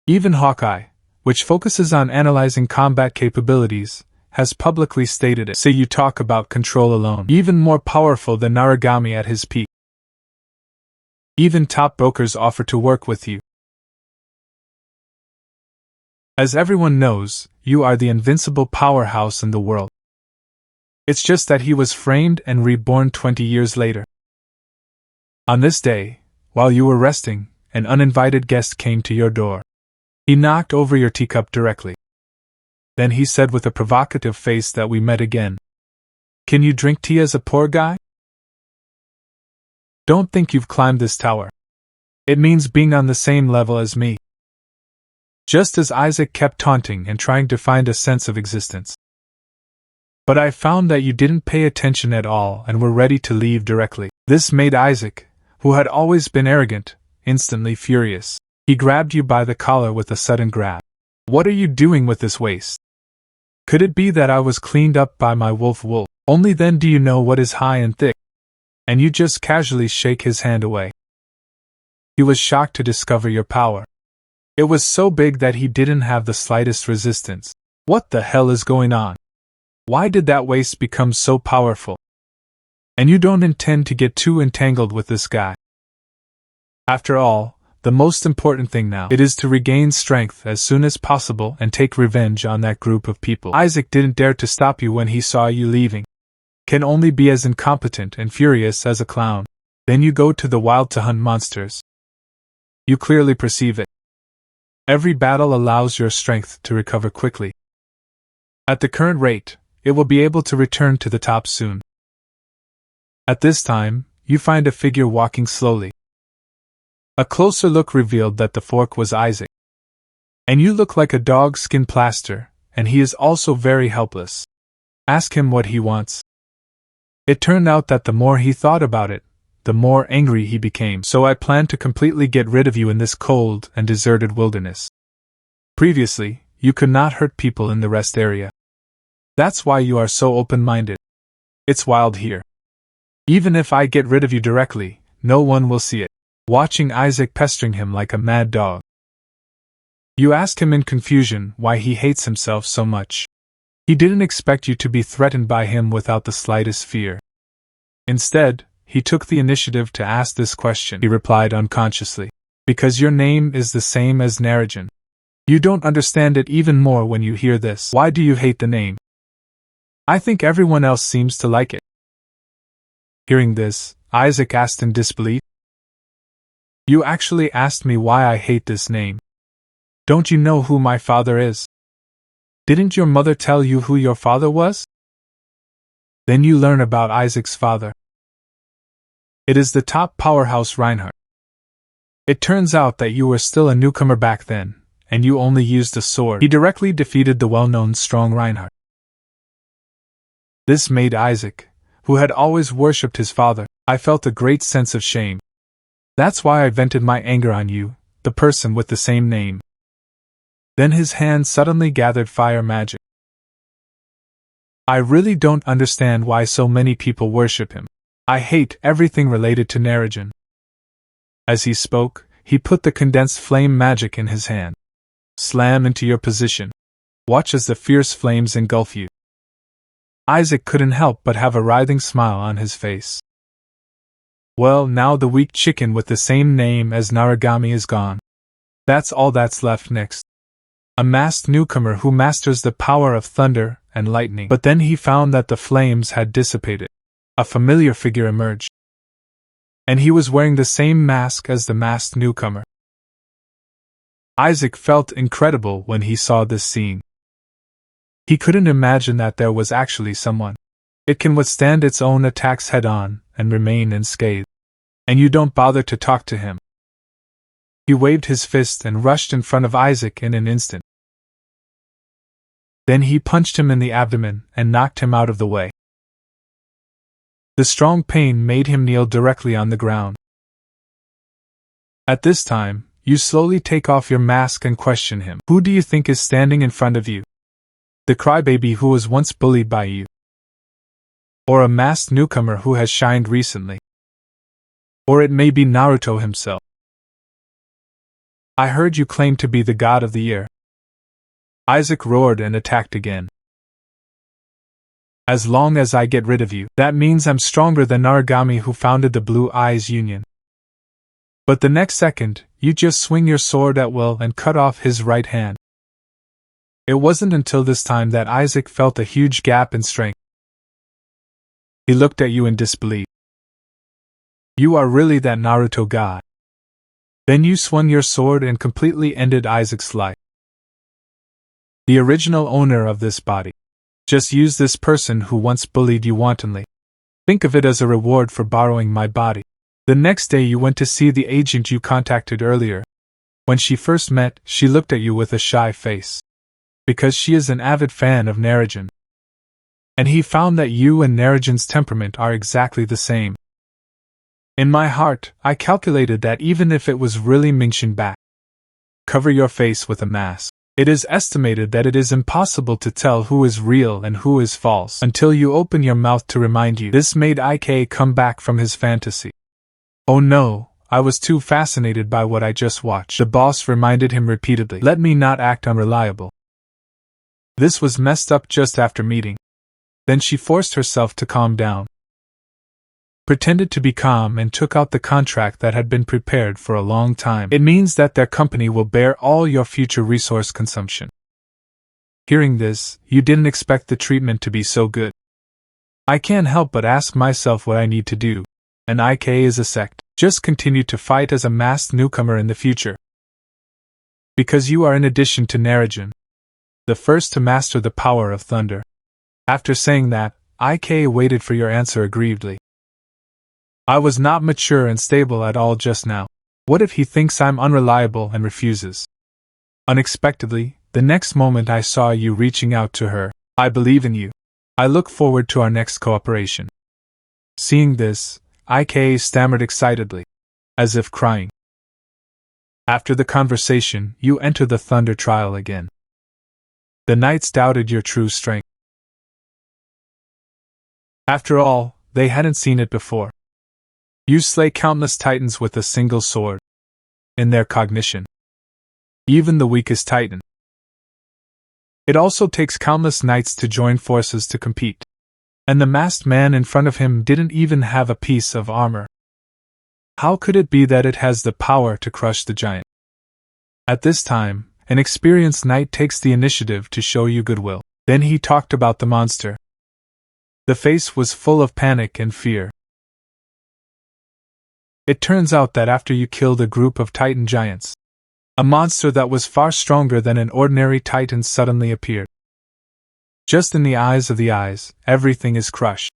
Even Hawkeye, which focuses on analyzing combat capabilities, has publicly stated it. Say you talk about control alone. Even more powerful than Narugami at his peak. Even top brokers offer to work with you. As everyone knows, you are the invincible powerhouse in the world. It's just that he was framed and reborn 20 years later. On this day, while you were resting, an uninvited guest came to your door. He knocked over your teacup directly. Then he said with a provocative face that we met again. Can you drink tea as a poor guy? Don't think you've climbed this tower. It means being on the same level as me. Just as Isaac kept taunting and trying to find a sense of existence. But I found that you didn't pay attention at all and were ready to leave directly. This made Isaac, who had always been arrogant, instantly furious. He grabbed you by the collar with a sudden grab. What are you doing with this waste? Could it be that I was cleaned up by my wolf wool? Only then do you know what is high and thick. And you just casually shake his hand away. He was shocked to discover your power. It was so big that he didn't have the slightest resistance. What the hell is going on? Why did that waste become so powerful? And you don't intend to get too entangled with this guy. After all, the most important thing now, it is to regain strength as soon as possible and take revenge on that group of people. Isaac didn't dare to stop you when he saw you leaving. Can only be as incompetent and furious as a clown. Then you go to the wild to hunt monsters. You clearly perceive it. Every battle allows your strength to recover quickly. At the current rate, it will be able to return to the top soon. At this time, you find a figure walking slowly. A closer look revealed that the fork was Isaac. And you look like a dog skin plaster, and he is also very helpless. Ask him what he wants. It turned out that the more he thought about it, the more angry he became. So I plan to completely get rid of you in this cold and deserted wilderness. Previously, you could not hurt people in the rest area. That's why you are so open-minded. It's wild here. Even if I get rid of you directly, no one will see it. Watching Isaac pestering him like a mad dog. You ask him in confusion why he hates himself so much. He didn't expect you to be threatened by him without the slightest fear. Instead, he took the initiative to ask this question. He replied unconsciously. Because your name is the same as Narajin. You don't understand it even more when you hear this. Why do you hate the name? I think everyone else seems to like it. Hearing this, Isaac asked in disbelief. You actually asked me why I hate this name. Don't you know who my father is? Didn't your mother tell you who your father was? Then you learn about Isaac's father. It is the top powerhouse Reinhardt. It turns out that you were still a newcomer back then, and you only used a sword. He directly defeated the well-known strong Reinhardt. This made Isaac, who had always worshipped his father, I felt a great sense of shame. That's why I vented my anger on you, the person with the same name. Then his hand suddenly gathered fire magic. I really don't understand why so many people worship him. I hate everything related to Narajin. As he spoke, he put the condensed flame magic in his hand. Slam into your position. Watch as the fierce flames engulf you. Isaac couldn't help but have a writhing smile on his face. Well, now the weak chicken with the same name as Narugami is gone. That's all that's left next. A masked newcomer who masters the power of thunder and lightning. But then he found that the flames had dissipated. A familiar figure emerged. And he was wearing the same mask as the masked newcomer. Isaac felt incredible when he saw this scene. He couldn't imagine that there was actually someone. It can withstand its own attacks head-on and remain unscathed. And you don't bother to talk to him. He waved his fist and rushed in front of Isaac in an instant. Then he punched him in the abdomen and knocked him out of the way. The strong pain made him kneel directly on the ground. At this time, you slowly take off your mask and question him. Who do you think is standing in front of you? The crybaby who was once bullied by you? Or a masked newcomer who has shined recently? Or it may be Naruto himself. I heard you claim to be the god of the year. Isaac roared and attacked again. As long as I get rid of you, that means I'm stronger than Narigami who founded the Blue Eyes Union. But the next second, you just swing your sword at will and cut off his right hand. It wasn't until this time that Isaac felt a huge gap in strength. He looked at you in disbelief. You are really that Naruto god. Then you swung your sword and completely ended Isaac's life. The original owner of this body. Just use this person who once bullied you wantonly. Think of it as a reward for borrowing my body. The next day you went to see the agent you contacted earlier. When she first met, she looked at you with a shy face. Because she is an avid fan of Narijin. And he found that you and Narijin's temperament are exactly the same. In my heart, I calculated that even if it was really Mingxin back, cover your face with a mask. It is estimated that it is impossible to tell who is real and who is false until you open your mouth to remind you. This made IK come back from his fantasy. Oh no, I was too fascinated by what I just watched. The boss reminded him repeatedly. Let me not act unreliable. This was messed up just after meeting. Then she forced herself to calm down. Pretended to be calm and took out the contract that had been prepared for a long time. It means that their company will bear all your future resource consumption. Hearing this, you didn't expect the treatment to be so good. I can't help but ask myself what I need to do. And IK is a sect. Just continue to fight as a masked newcomer in the future. Because you are in addition to Narijin, the first to master the power of thunder. After saying that, IK waited for your answer aggrievedly. I was not mature and stable at all just now. What if he thinks I'm unreliable and refuses? Unexpectedly, the next moment I saw you reaching out to her. I believe in you. I look forward to our next cooperation. Seeing this, IK stammered excitedly, as if crying. After the conversation, you enter the thunder trial again. The knights doubted your true strength. After all, they hadn't seen it before. You slay countless titans with a single sword. In their cognition, even the weakest titan. It also takes countless knights to join forces to compete. And the masked man in front of him didn't even have a piece of armor. How could it be that it has the power to crush the giant? At this time, an experienced knight takes the initiative to show you goodwill. Then he talked about the monster. The face was full of panic and fear. It turns out that after you killed a group of titan giants, a monster that was far stronger than an ordinary titan suddenly appeared. Just in the eyes of the eyes, everything is crushed.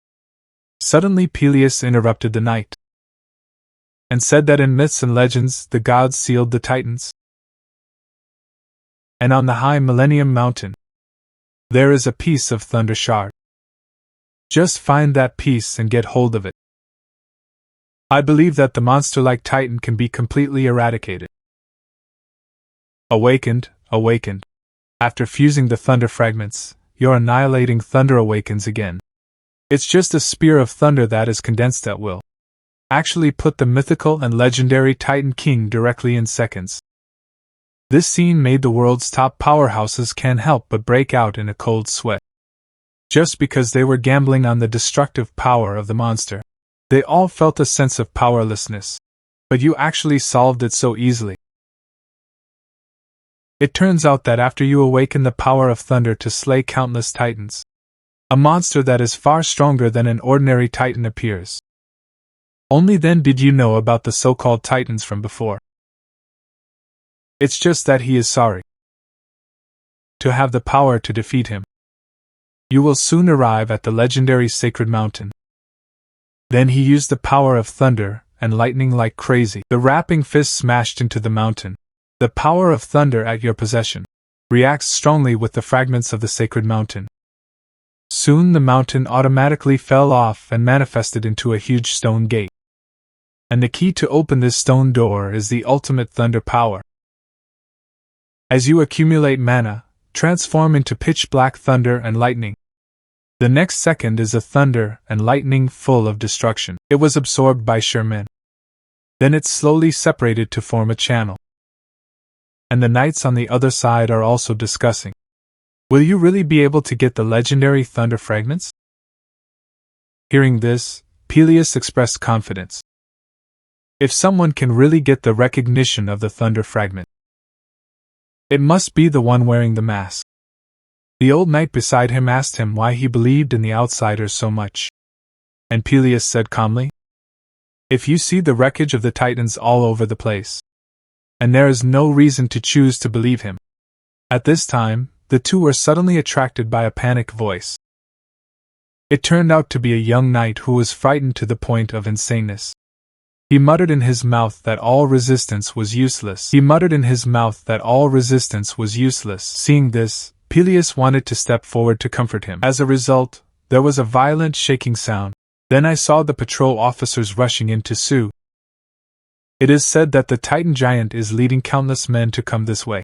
Suddenly Peleus interrupted the knight and said that in myths and legends the gods sealed the titans. And on the high Millennium Mountain, there is a piece of thunder shard. Just find that piece and get hold of it. I believe that the monster-like titan can be completely eradicated. Awakened. After fusing the thunder fragments, your annihilating thunder awakens again. It's just a spear of thunder that is condensed at will. Actually put the mythical and legendary Titan King directly in seconds. This scene made the world's top powerhouses can't help but break out in a cold sweat. Just because they were gambling on the destructive power of the monster. They all felt a sense of powerlessness. But you actually solved it so easily. It turns out that after you awaken the power of thunder to slay countless titans, a monster that is far stronger than an ordinary titan appears. Only then did you know about the so-called titans from before. It's just that he is sorry to have the power to defeat him. You will soon arrive at the legendary Sacred Mountain. Then he used the power of thunder and lightning like crazy. The rapping fist smashed into the mountain. The power of thunder at your possession reacts strongly with the fragments of the Sacred Mountain. Soon the mountain automatically fell off and manifested into a huge stone gate. And the key to open this stone door is the ultimate thunder power. As you accumulate mana, transform into pitch black thunder and lightning. The next second is a thunder and lightning full of destruction. It was absorbed by Sherman. Then it slowly separated to form a channel. And the knights on the other side are also discussing. Will you really be able to get the legendary thunder fragments? Hearing this, Peleus expressed confidence. If someone can really get the recognition of the thunder fragment, it must be the one wearing the mask. The old knight beside him asked him why he believed in the outsiders so much. And Peleus said calmly, "If you see the wreckage of the Titans all over the place, and there is no reason to choose to believe him." At this time, the two were suddenly attracted by a panicked voice. It turned out to be a young knight who was frightened to the point of insaneness. He muttered in his mouth that all resistance was useless. Seeing this, Peleus wanted to step forward to comfort him. As a result, there was a violent shaking sound. Then I saw the patrol officers rushing in to sue. It is said that the Titan giant is leading countless men to come this way.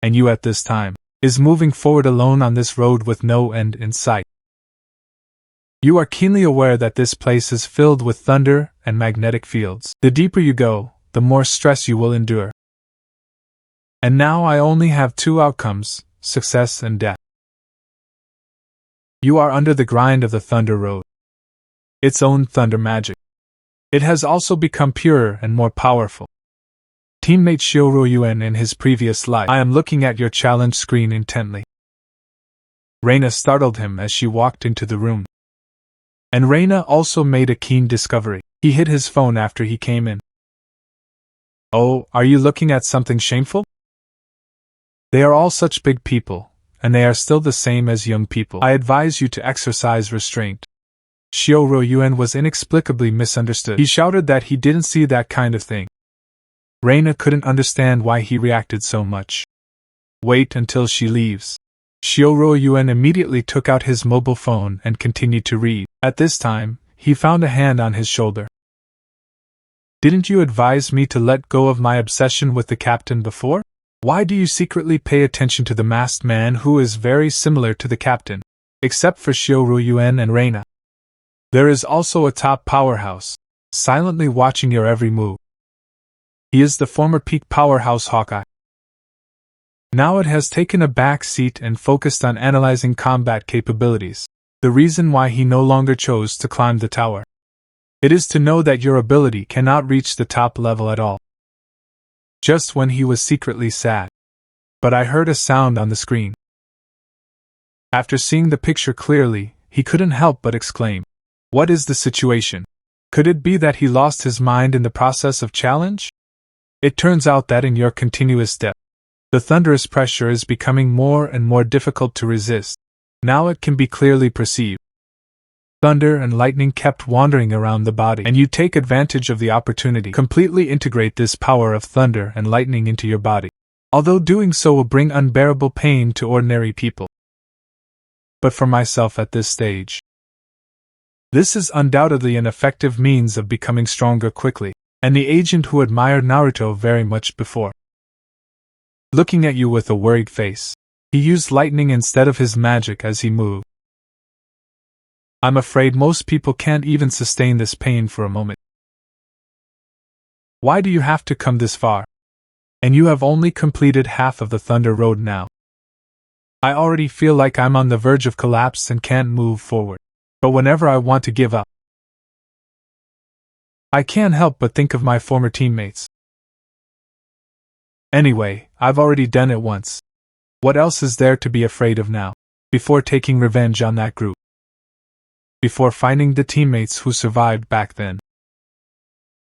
And you at this time is moving forward alone on this road with no end in sight. You are keenly aware that this place is filled with thunder and magnetic fields. The deeper you go, the more stress you will endure. And now I only have two outcomes, success and death. You are under the grind of the Thunder Road. Its own thunder magic. It has also become purer and more powerful. Teammate Shioruyuan in his previous life. I am looking at your challenge screen intently. Reina startled him as she walked into the room. And Reina also made a keen discovery. He hid his phone after he came in. Oh, are you looking at something shameful? They are all such big people, and they are still the same as young people. I advise you to exercise restraint. Shioruyuan was inexplicably misunderstood. He shouted that he didn't see that kind of thing. Reina couldn't understand why he reacted so much. Wait until she leaves. Shioruyuan immediately took out his mobile phone and continued to read. At this time, he found a hand on his shoulder. Didn't you advise me to let go of my obsession with the captain before? Why do you secretly pay attention to the masked man who is very similar to the captain, except for Shioruyuan and Reina? There is also a top powerhouse, silently watching your every move. He is the former peak powerhouse Hawkeye. Now it has taken a back seat and focused on analyzing combat capabilities, the reason why he no longer chose to climb the tower. It is to know that your ability cannot reach the top level at all. Just when he was secretly sad. But I heard a sound on the screen. After seeing the picture clearly, he couldn't help but exclaim, "What is the situation? Could it be that he lost his mind in the process of challenge?" It turns out that in your continuous depth, the thunderous pressure is becoming more and more difficult to resist. Now it can be clearly perceived. Thunder and lightning kept wandering around the body, and you take advantage of the opportunity. Completely integrate this power of thunder and lightning into your body, although doing so will bring unbearable pain to ordinary people. But for myself at this stage, this is undoubtedly an effective means of becoming stronger quickly, and the agent who admired Naruto very much before. Looking at you with a worried face, he used lightning instead of his magic as he moved. I'm afraid most people can't even sustain this pain for a moment. Why do you have to come this far? And you have only completed half of the Thunder Road now. I already feel like I'm on the verge of collapse and can't move forward. But whenever I want to give up, I can't help but think of my former teammates. Anyway, I've already done it once. What else is there to be afraid of now? Before taking revenge on that group. Before finding the teammates who survived back then.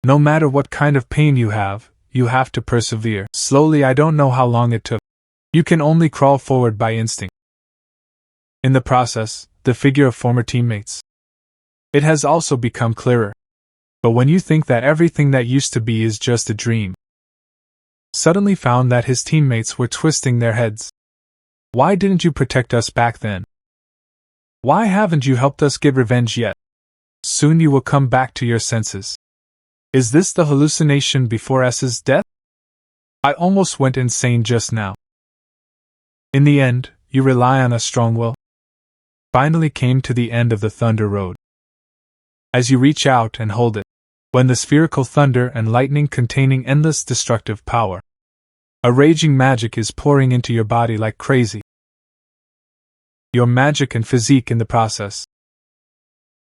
No matter what kind of pain you have to persevere. Slowly, I don't know how long it took. You can only crawl forward by instinct. In the process, the figure of former teammates. It has also become clearer. But when you think that everything that used to be is just a dream, suddenly found that his teammates were twisting their heads. Why didn't you protect us back then? Why haven't you helped us get revenge yet? Soon you will come back to your senses. Is this the hallucination before S's death? I almost went insane just now. In the end, you rely on a strong will. Finally came to the end of the thunder road. As you reach out and hold it, when the spherical thunder and lightning containing endless destructive power, a raging magic is pouring into your body like crazy. Your magic and physique in the process.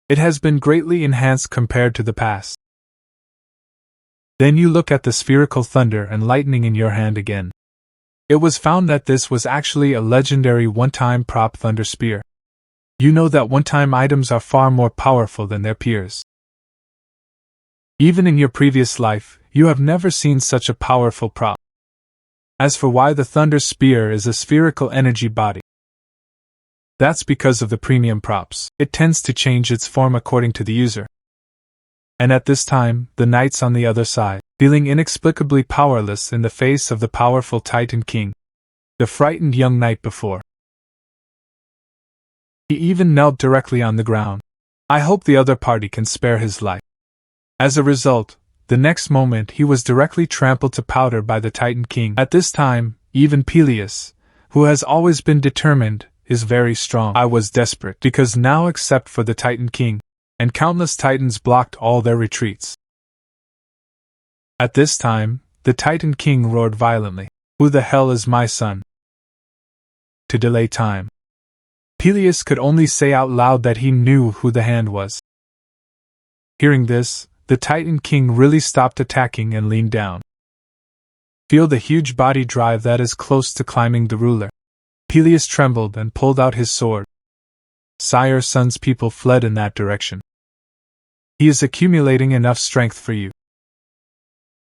It has been greatly enhanced compared to the past. Then you look at the spherical thunder and lightning in your hand again. It was found that this was actually a legendary one-time prop thunder spear. You know that one-time items are far more powerful than their peers. Even in your previous life, you have never seen such a powerful prop. As for why the thunder spear is a spherical energy body, that's because of the premium props. It tends to change its form according to the user. And at this time, the knights on the other side, feeling inexplicably powerless in the face of the powerful Titan King, the frightened young knight before. He even knelt directly on the ground. I hope the other party can spare his life. As a result, the next moment he was directly trampled to powder by the Titan King. At this time, even Peleus, who has always been determined, is very strong. I was desperate because now, except for the Titan King, and countless titans blocked all their retreats. At this time, the Titan King roared violently, "Who the hell is my son?" To delay time, Peleus could only say out loud that he knew who the hand was. Hearing this, the Titan King really stopped attacking and leaned down. Feel the huge body drive that is close to climbing the ruler. Peleus trembled and pulled out his sword. Sire's son's people fled in that direction. He is accumulating enough strength for you.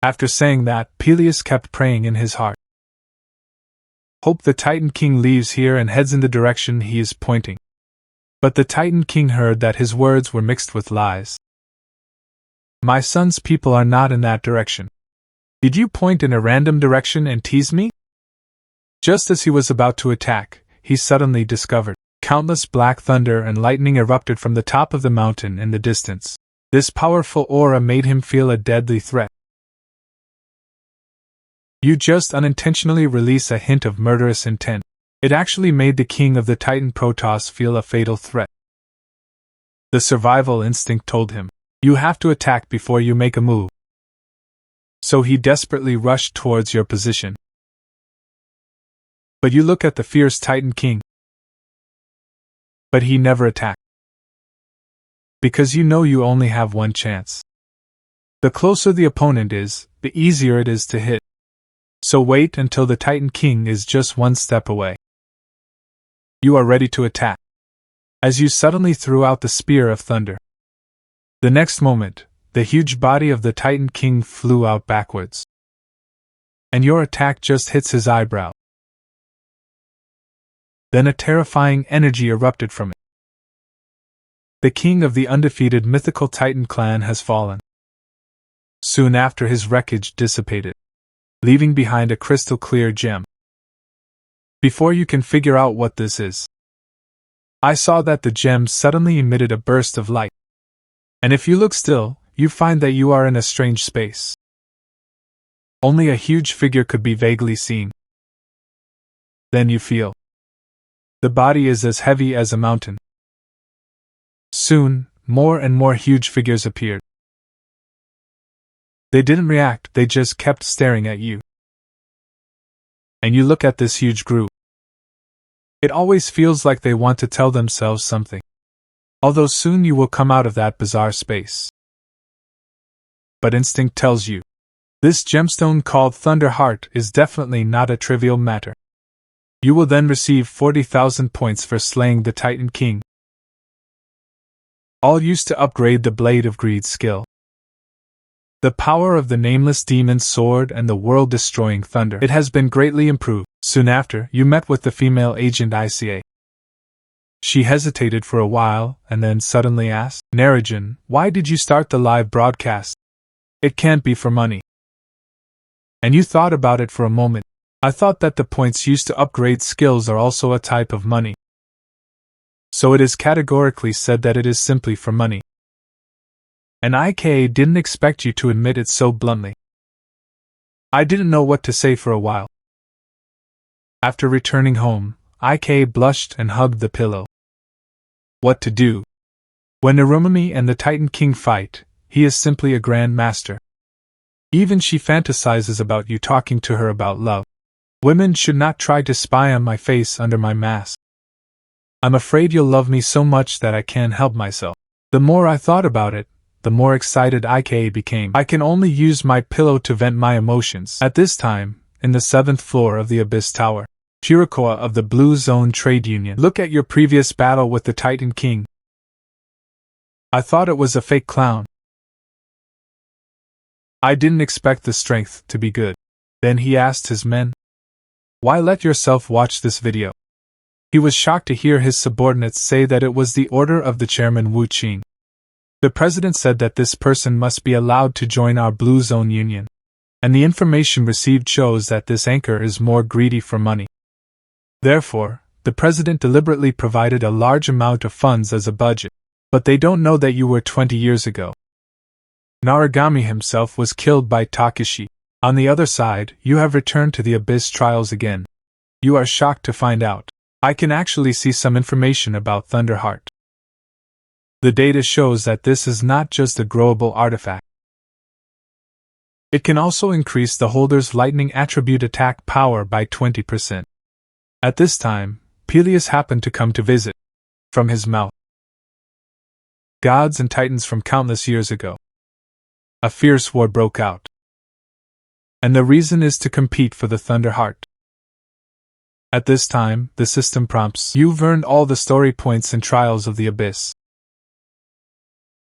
After saying that, Peleus kept praying in his heart. Hope the Titan King leaves here and heads in the direction he is pointing. But the Titan King heard that his words were mixed with lies. My son's people are not in that direction. Did you point in a random direction and tease me? Just as he was about to attack, he suddenly discovered countless black thunder and lightning erupted from the top of the mountain in the distance. This powerful aura made him feel a deadly threat. You just unintentionally release a hint of murderous intent. It actually made the king of the Titan Protoss feel a fatal threat. The survival instinct told him, you have to attack before you make a move. So he desperately rushed towards your position. But you look at the fierce Titan King. But he never attacked. Because you know you only have one chance. The closer the opponent is, the easier it is to hit. So wait until the Titan King is just one step away. You are ready to attack. As you suddenly threw out the spear of thunder. The next moment, the huge body of the Titan King flew out backwards. And your attack just hits his eyebrow. Then a terrifying energy erupted from it. The king of the undefeated mythical Titan clan has fallen. Soon after, his wreckage dissipated, leaving behind a crystal-clear gem. Before you can figure out what this is, I saw that the gem suddenly emitted a burst of light. And if you look still, you find that you are in a strange space. Only a huge figure could be vaguely seen. Then you feel the body is as heavy as a mountain. Soon, more and more huge figures appeared. They didn't react, they just kept staring at you. And you look at this huge group. It always feels like they want to tell themselves something. Although soon you will come out of that bizarre space. But instinct tells you, this gemstone called Thunder Heart is definitely not a trivial matter. You will then receive 40,000 points for slaying the Titan King. All used to upgrade the Blade of Greed skill. The power of the nameless demon's sword and the world-destroying thunder. It has been greatly improved. Soon after, you met with the female agent ICA. She hesitated for a while, and then suddenly asked, Narajan, why did you start the live broadcast? It can't be for money. And you thought about it for a moment. I thought that the points used to upgrade skills are also a type of money. So it is categorically said that it is simply for money. And IK didn't expect you to admit it so bluntly. I didn't know what to say for a while. After returning home, IK blushed and hugged the pillow. What to do? When Narumami and the Titan King fight, he is simply a grand master. Even she fantasizes about you talking to her about love. Women should not try to spy on my face under my mask. I'm afraid you'll love me so much that I can't help myself. The more I thought about it, the more excited IK became. I can only use my pillow to vent my emotions. At this time, in the 7th floor of the Abyss Tower, Furukawa of the Blue Zone Trade Union. Look at your previous battle with the Titan King. I thought it was a fake clown. I didn't expect the strength to be good. Then he asked his men, "Why let yourself watch this video?" He was shocked to hear his subordinates say that it was the order of the chairman Wu Qing. The president said that this person must be allowed to join our Blue Zone Union, and the information received shows that this anchor is more greedy for money. Therefore, the president deliberately provided a large amount of funds as a budget. But they don't know that you were 20 years ago. Narugami himself was killed by Takeshi. On the other side, you have returned to the Abyss trials again. You are shocked to find out. I can actually see some information about Thunderheart. The data shows that this is not just a growable artifact. It can also increase the holder's lightning attribute attack power by 20%. At this time, Peleus happened to come to visit. From his mouth, gods and titans from countless years ago. A fierce war broke out. And the reason is to compete for the Thunderheart. At this time, the system prompts, "You've earned all the story points in Trials of the Abyss."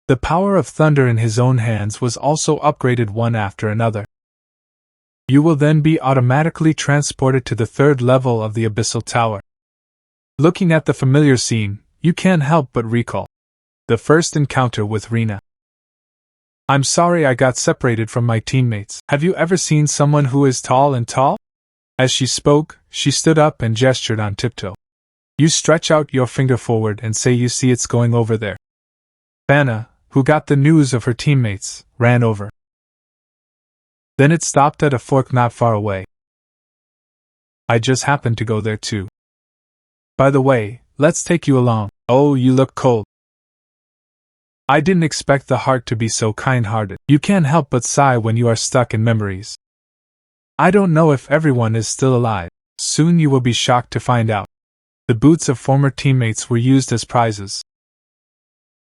The power of thunder in his own hands was also upgraded one after another. You will then be automatically transported to the 3rd level of the Abyssal Tower. Looking at the familiar scene, you can't help but recall the first encounter with Rina. "I'm sorry I got separated from my teammates. Have you ever seen someone who is tall and tall?" As she spoke, she stood up and gestured on tiptoe. "You stretch out your finger forward and say you see it's going over there." Banna, who got the news of her teammates, ran over. Then it stopped at a fork not far away. "I just happened to go there too. By the way, let's take you along. Oh, you look cold." I didn't expect the heart to be so kind-hearted. You can't help but sigh when you are stuck in memories. I don't know if everyone is still alive. Soon you will be shocked to find out. The boots of former teammates were used as prizes.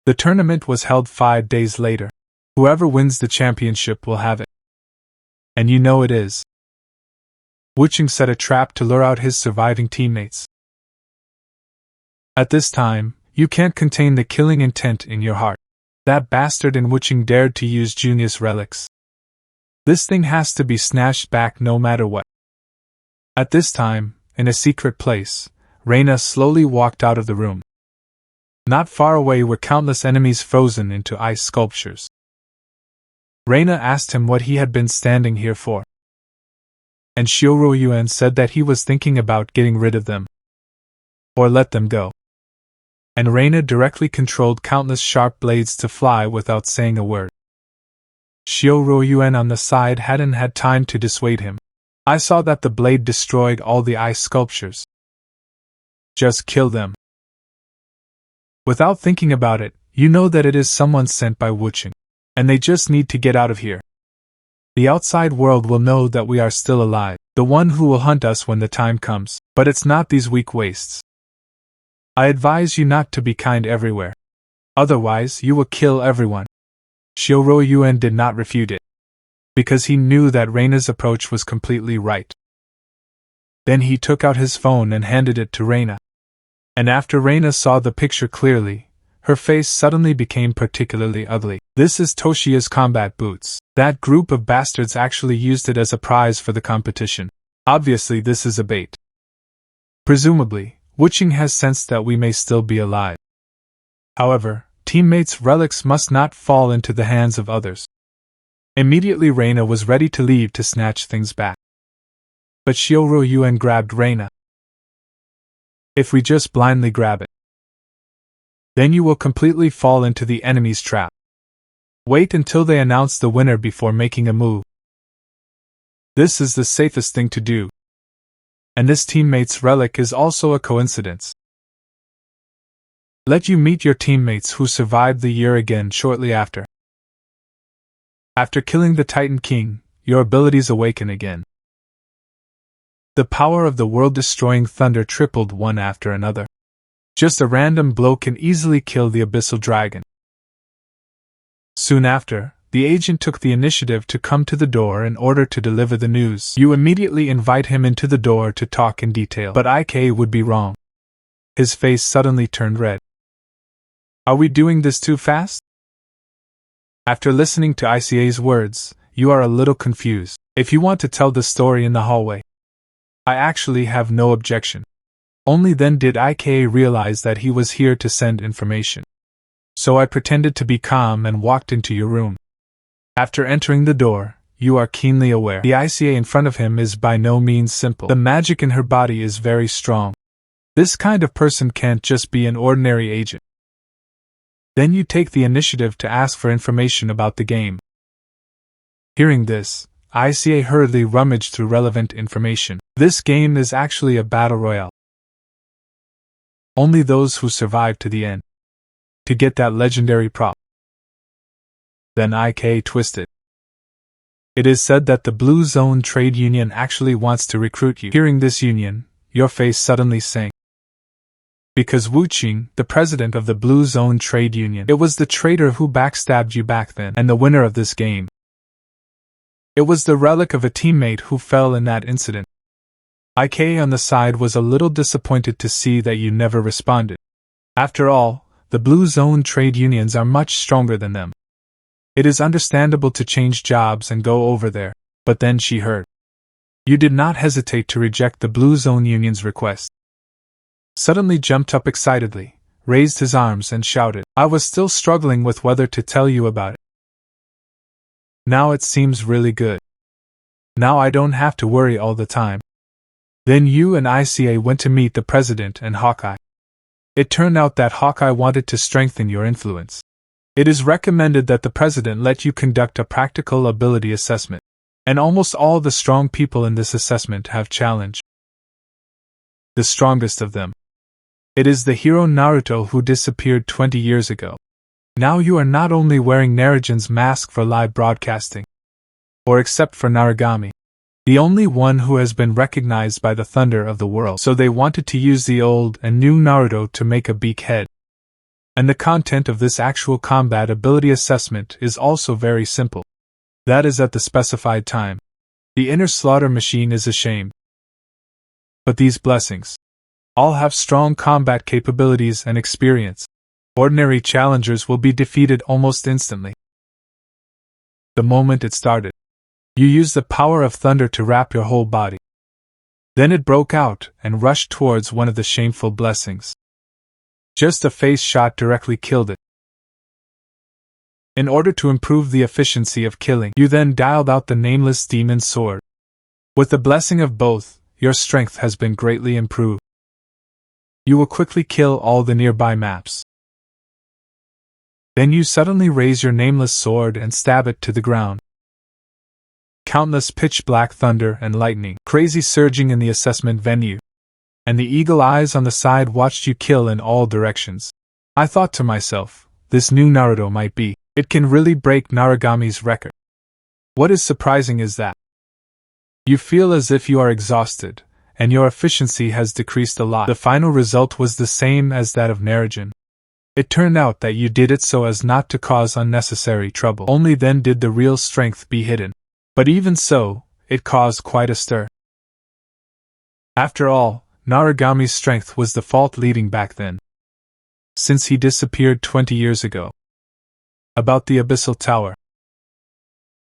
The tournament was held 5 days later. Whoever wins the championship will have it. And you know it is. Wuching set a trap to lure out his surviving teammates. At this time, you can't contain the killing intent in your heart. That bastard in Wuching dared to use Junius relics. This thing has to be snatched back no matter what. At this time, in a secret place, Reina slowly walked out of the room. Not far away were countless enemies frozen into ice sculptures. Reina asked him what he had been standing here for. And Shioro Yuan said that he was thinking about getting rid of them. Or let them go. And Reina directly controlled countless sharp blades to fly without saying a word. Shioro Yuan on the side hadn't had time to dissuade him. I saw that the blade destroyed all the ice sculptures. Just kill them. Without thinking about it, you know that it is someone sent by Wuching. And they just need to get out of here. The outside world will know that we are still alive, the one who will hunt us when the time comes, but it's not these weak wastes. I advise you not to be kind everywhere. Otherwise, you will kill everyone. Shioro Yuan did not refute it, because he knew that Reina's approach was completely right. Then he took out his phone and handed it to Reina. And after Reina saw the picture clearly, her face suddenly became particularly ugly. This is Toshiya's combat boots. That group of bastards actually used it as a prize for the competition. Obviously this is a bait. Presumably, Wuching has sensed that we may still be alive. However, teammates' relics must not fall into the hands of others. Immediately Reina was ready to leave to snatch things back. But Shioro Yuan grabbed Reina. If we just blindly grab it, Then you will completely fall into the enemy's trap. Wait until they announce the winner before making a move. This is the safest thing to do. And this teammate's relic is also a coincidence. Let you meet your teammates who survived the year again shortly after. After killing the Titan King, your abilities awaken again. The power of the world-destroying thunder tripled one after another. Just a random blow can easily kill the abyssal dragon. Soon after, the agent took the initiative to come to the door in order to deliver the news. You immediately invite him into the door to talk in detail, but IK would be wrong. His face suddenly turned red. Are we doing this too fast? After listening to ICA's words, you are a little confused. If you want to tell the story in the hallway, I actually have no objection. Only then did IK realize that he was here to send information. So I pretended to be calm and walked into your room. After entering the door, you are keenly aware the ICA in front of him is by no means simple. The magic in her body is very strong. This kind of person can't just be an ordinary agent. Then you take the initiative to ask for information about the game. Hearing this, ICA hurriedly rummaged through relevant information. This game is actually a battle royale. Only those who survive to the end to get that legendary prop. Then IK twisted. It is said that the Blue Zone Trade Union actually wants to recruit you. Hearing this union, your face suddenly sank. Because Wu Qing, the president of the Blue Zone Trade Union, it was the traitor who backstabbed you back then, and the winner of this game. It was the relic of a teammate who fell in that incident. IK on the side was a little disappointed to see that you never responded. After all, the Blue Zone trade unions are much stronger than them. It is understandable to change jobs and go over there, but then she heard. You did not hesitate to reject the Blue Zone union's request. Suddenly jumped up excitedly, raised his arms and shouted, I was still struggling with whether to tell you about it. Now it seems really good. Now I don't have to worry all the time. Then you and ICA went to meet the president and Hawkeye. It turned out that Hawkeye wanted to strengthen your influence. It is recommended that the president let you conduct a practical ability assessment, and almost all the strong people in this assessment have challenged the strongest of them. It is the hero Naruto who disappeared 20 years ago. Now you are not only wearing Narajan's mask for live broadcasting, or except for Naragami, the only one who has been recognized by the thunder of the world, so they wanted to use the old and new Naruto to make a beak head. And the content of this actual combat ability assessment is also very simple. That is at the specified time. The inner slaughter machine is ashamed. But these blessings all have strong combat capabilities and experience. Ordinary challengers will be defeated almost instantly. The moment it started, you used the power of thunder to wrap your whole body. Then it broke out and rushed towards one of the shameful blessings. Just a face shot directly killed it. In order to improve the efficiency of killing, you then dialed out the nameless demon sword. With the blessing of both, your strength has been greatly improved. You will quickly kill all the nearby maps. Then you suddenly raise your nameless sword and stab it to the ground. Countless pitch-black thunder and lightning, crazy surging in the assessment venue, and the eagle eyes on the side watched you kill in all directions. I thought to myself, this new Naruto might be, it can really break Naragami's record. What is surprising is that you feel as if you are exhausted, and your efficiency has decreased a lot. The final result was the same as that of Narajan. It turned out that you did it so as not to cause unnecessary trouble. Only then did the real strength be hidden. But even so, it caused quite a stir. After all, Naragami's strength was the fault leading back then, since he disappeared 20 years ago. About the Abyssal Tower.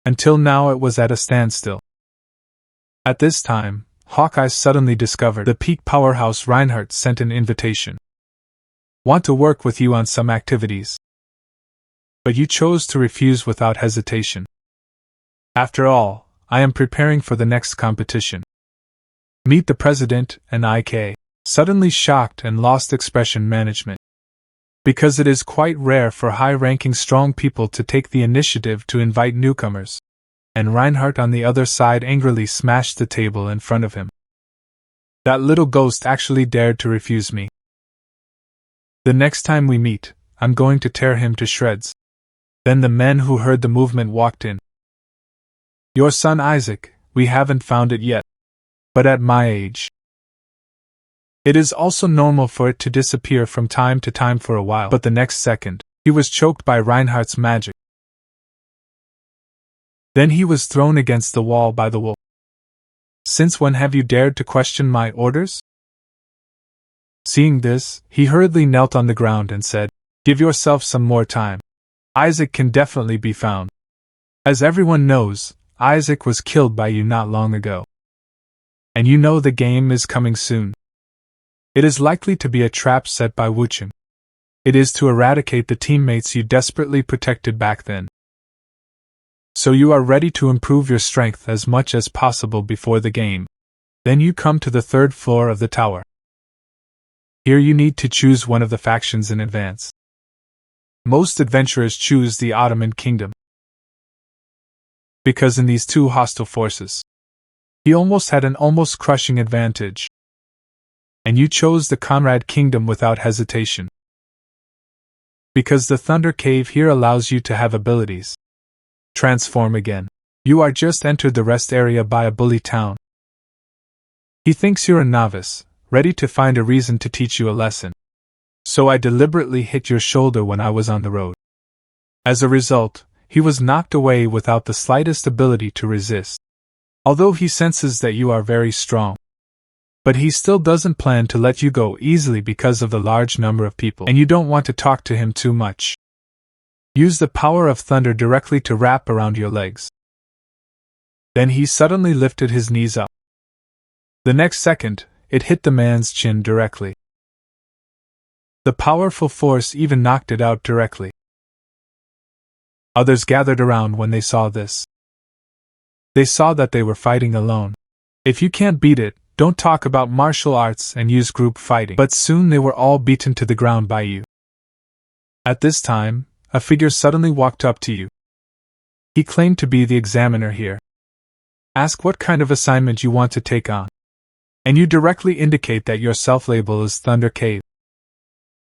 Until now it was at a standstill. At this time, Hawkeye suddenly discovered the peak powerhouse Reinhardt sent an invitation. Want to work with you on some activities. But you chose to refuse without hesitation. After all, I am preparing for the next competition. Meet the president and IK, suddenly shocked and lost expression management. because it is quite rare for high-ranking strong people to take the initiative to invite newcomers. And Reinhardt on the other side angrily smashed the table in front of him. That little ghost actually dared to refuse me. The next time we meet, I'm going to tear him to shreds. Then the men who heard the movement walked in. Your son Isaac, we haven't found it yet. But at my age, it is also normal for it to disappear from time to time for a while. But the next second, he was choked by Reinhardt's magic. Then he was thrown against the wall by the wolf. Since when have you dared to question my orders? Seeing this, he hurriedly knelt on the ground and said, Give yourself some more time. Isaac can definitely be found. As everyone knows, Isaac was killed by you not long ago. And you know the game is coming soon. It is likely to be a trap set by Wucheng. It is to eradicate the teammates you desperately protected back then. So you are ready to improve your strength as much as possible before the game. Then you come to the 3rd floor of the tower. Here you need to choose one of the factions in advance. Most adventurers choose the Ottoman Kingdom, because in these two hostile forces, he almost had an almost crushing advantage. And you chose the Conrad Kingdom without hesitation, because the Thunder Cave here allows you to have abilities. Transform again. You are just entered the rest area by a bully town. He thinks you're a novice, ready to find a reason to teach you a lesson. So I deliberately hit your shoulder when I was on the road. As a result, he was knocked away without the slightest ability to resist. Although he senses that you are very strong. But he still doesn't plan to let you go easily because of the large number of people, and you don't want to talk to him too much. Use the power of thunder directly to wrap around your legs. Then he suddenly lifted his knees up. The next second, it hit the man's chin directly. The powerful force even knocked it out directly. Others gathered around when they saw this. They saw that they were fighting alone. If you can't beat it, don't talk about martial arts and use group fighting. But soon they were all beaten to the ground by you. At this time, a figure suddenly walked up to you. He claimed to be the examiner here. Ask what kind of assignment you want to take on. And you directly indicate that your self-label is Thunder Cave.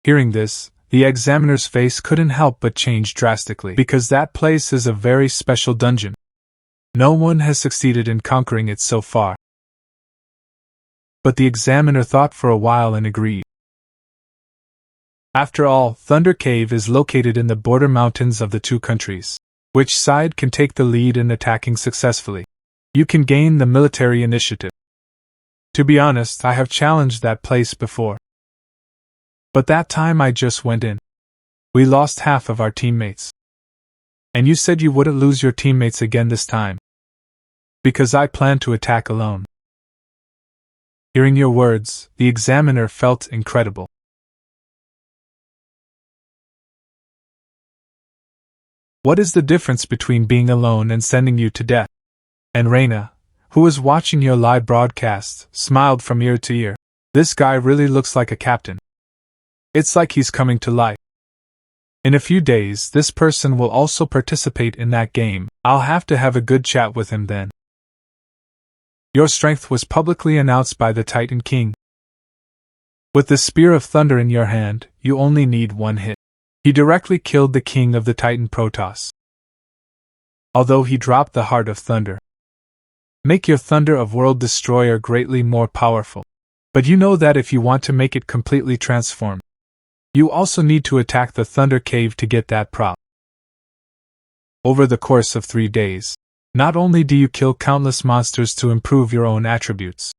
Hearing this, the examiner's face couldn't help but change drastically, because that place is a very special dungeon. No one has succeeded in conquering it so far. But the examiner thought for a while and agreed. After all, Thunder Cave is located in the border mountains of the two countries. Which side can take the lead in attacking successfully? You can gain the military initiative. To be honest, I have challenged that place before. But that time I just went in. We lost half of our teammates. And you said you wouldn't lose your teammates again this time. Because I plan to attack alone. Hearing your words, the examiner felt incredible. What is the difference between being alone and sending you to death? And Reina, who was watching your live broadcast, smiled from ear to ear. This guy really looks like a captain. It's like he's coming to life. In a few days, this person will also participate in that game. I'll have to have a good chat with him then. Your strength was publicly announced by the Titan King. With the Spear of Thunder in your hand, you only need one hit. He directly killed the king of the Titan Protoss. Although he dropped the Heart of Thunder. Make your Thunder of World Destroyer greatly more powerful. But you know that if you want to make it completely transformed, you also need to attack the Thunder Cave to get that prop. Over the course of 3 days, not only do you kill countless monsters to improve your own attributes,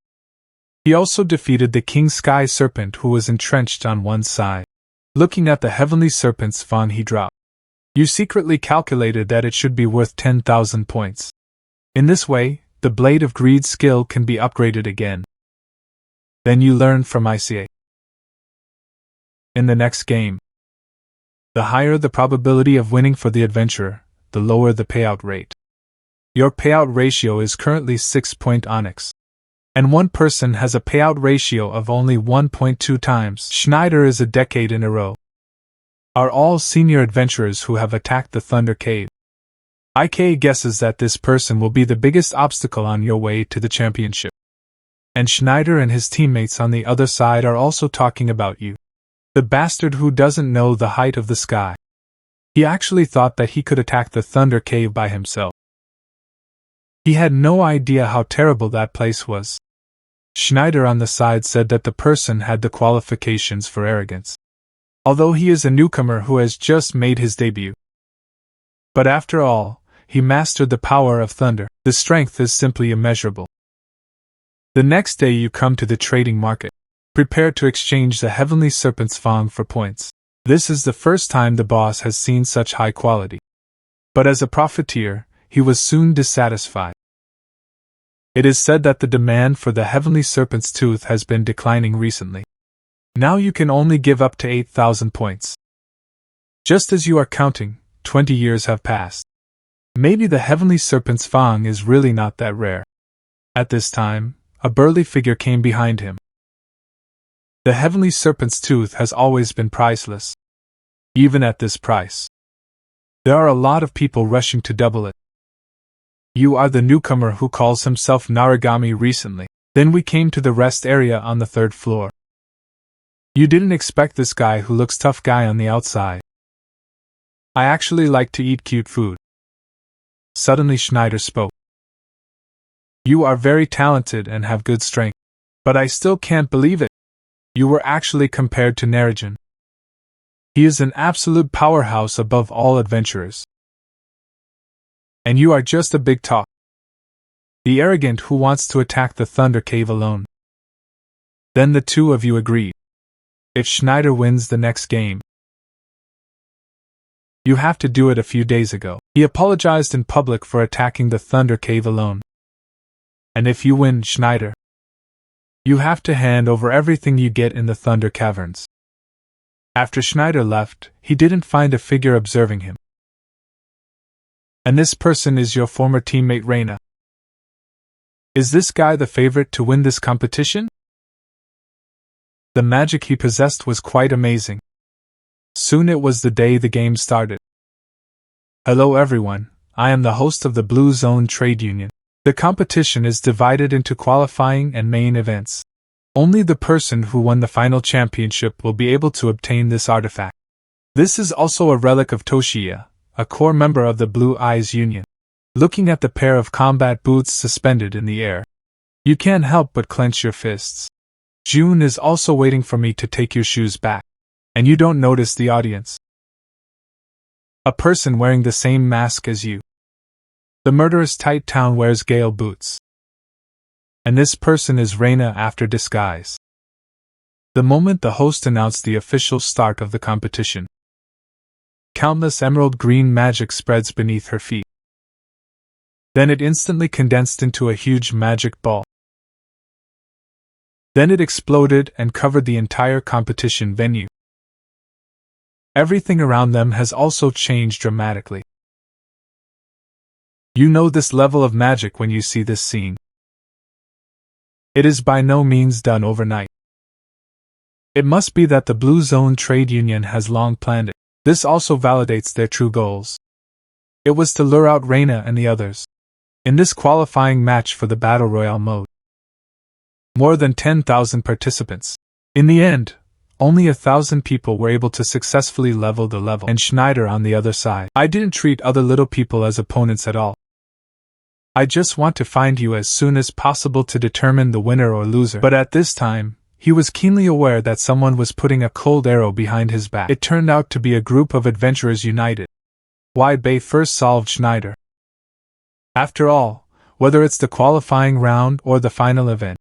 he also defeated the King Sky Serpent who was entrenched on one side. Looking at the heavenly serpent's fawn he dropped, you secretly calculated that it should be worth 10,000 points. In this way, the Blade of Greed skill can be upgraded again. Then you learn from ICA. In the next game, the higher the probability of winning for the adventurer, the lower the payout rate. Your payout ratio is currently 6 point Onyx. And one person has a payout ratio of only 1.2 times. Schneider is a decade in a row. are all senior adventurers who have attacked the Thunder Cave. IK guesses that this person will be the biggest obstacle on your way to the championship. And Schneider and his teammates on the other side are also talking about you. The bastard who doesn't know the height of the sky. He actually thought that he could attack the Thunder Cave by himself. He had no idea how terrible that place was. Schneider on the side said that the person had the qualifications for arrogance, although he is a newcomer who has just made his debut. But after all, he mastered the power of thunder. The strength is simply immeasurable. The next day you come to the trading market, prepared to exchange the Heavenly Serpent's Fang for points. This is the first time the boss has seen such high quality. But as a profiteer, he was soon dissatisfied. It is said that the demand for the Heavenly Serpent's Tooth has been declining recently. Now you can only give up to 8,000 points. Just as you are counting, 20 years have passed. Maybe the Heavenly Serpent's Fang is really not that rare. At this time, a burly figure came behind him. The Heavenly Serpent's Tooth has always been priceless. Even at this price, there are a lot of people rushing to double it. You are the newcomer who calls himself Narigami recently. Then we came to the rest area on the 3rd floor. You didn't expect this guy who looks tough guy on the outside. I actually like to eat cute food. Suddenly Schneider spoke. You are very talented and have good strength. But I still can't believe it. You were actually compared to Narijan. He is an absolute powerhouse above all adventurers. And you are just a big talk. The arrogant who wants to attack the Thunder Cave alone. Then the two of you agreed. If Schneider wins the next game, you have to do it a few days ago. He apologized in public for attacking the Thunder Cave alone. And if you win, Schneider, you have to hand over everything you get in the Thunder Caverns. After Schneider left, he didn't find a figure observing him. And this person is your former teammate Reina. Is this guy the favorite to win this competition? The magic he possessed was quite amazing. Soon it was the day the game started. Hello everyone, I am the host of the Blue Zone Trade Union. The competition is divided into qualifying and main events. Only the person who won the final championship will be able to obtain this artifact. This is also a relic of Toshiya, a core member of the Blue Eyes Union. Looking at the pair of combat boots suspended in the air, you can't help but clench your fists. June is also waiting for me to take your shoes back. And you don't notice the audience. A person wearing the same mask as you. The murderous tight town wears Gale boots. And this person is Reina after disguise. The moment the host announced the official start of the competition, countless emerald green magic spreads beneath her feet. Then it instantly condensed into a huge magic ball. Then it exploded and covered the entire competition venue. Everything around them has also changed dramatically. You know this level of magic when you see this scene. It is by no means done overnight. It must be that the Blue Zone Trade Union has long planned it. This also validates their true goals. It was to lure out Reina and the others in this qualifying match for the Battle Royale mode. More than 10,000 participants. In the end, only 1,000 people were able to successfully level the level, and Schneider on the other side. I didn't treat other little people as opponents at all. I just want to find you as soon as possible to determine the winner or loser. But at this time, he was keenly aware that someone was putting a cold arrow behind his back. It turned out to be a group of adventurers united. Wide Bay first solved Schneider. After all, whether it's the qualifying round or the final event,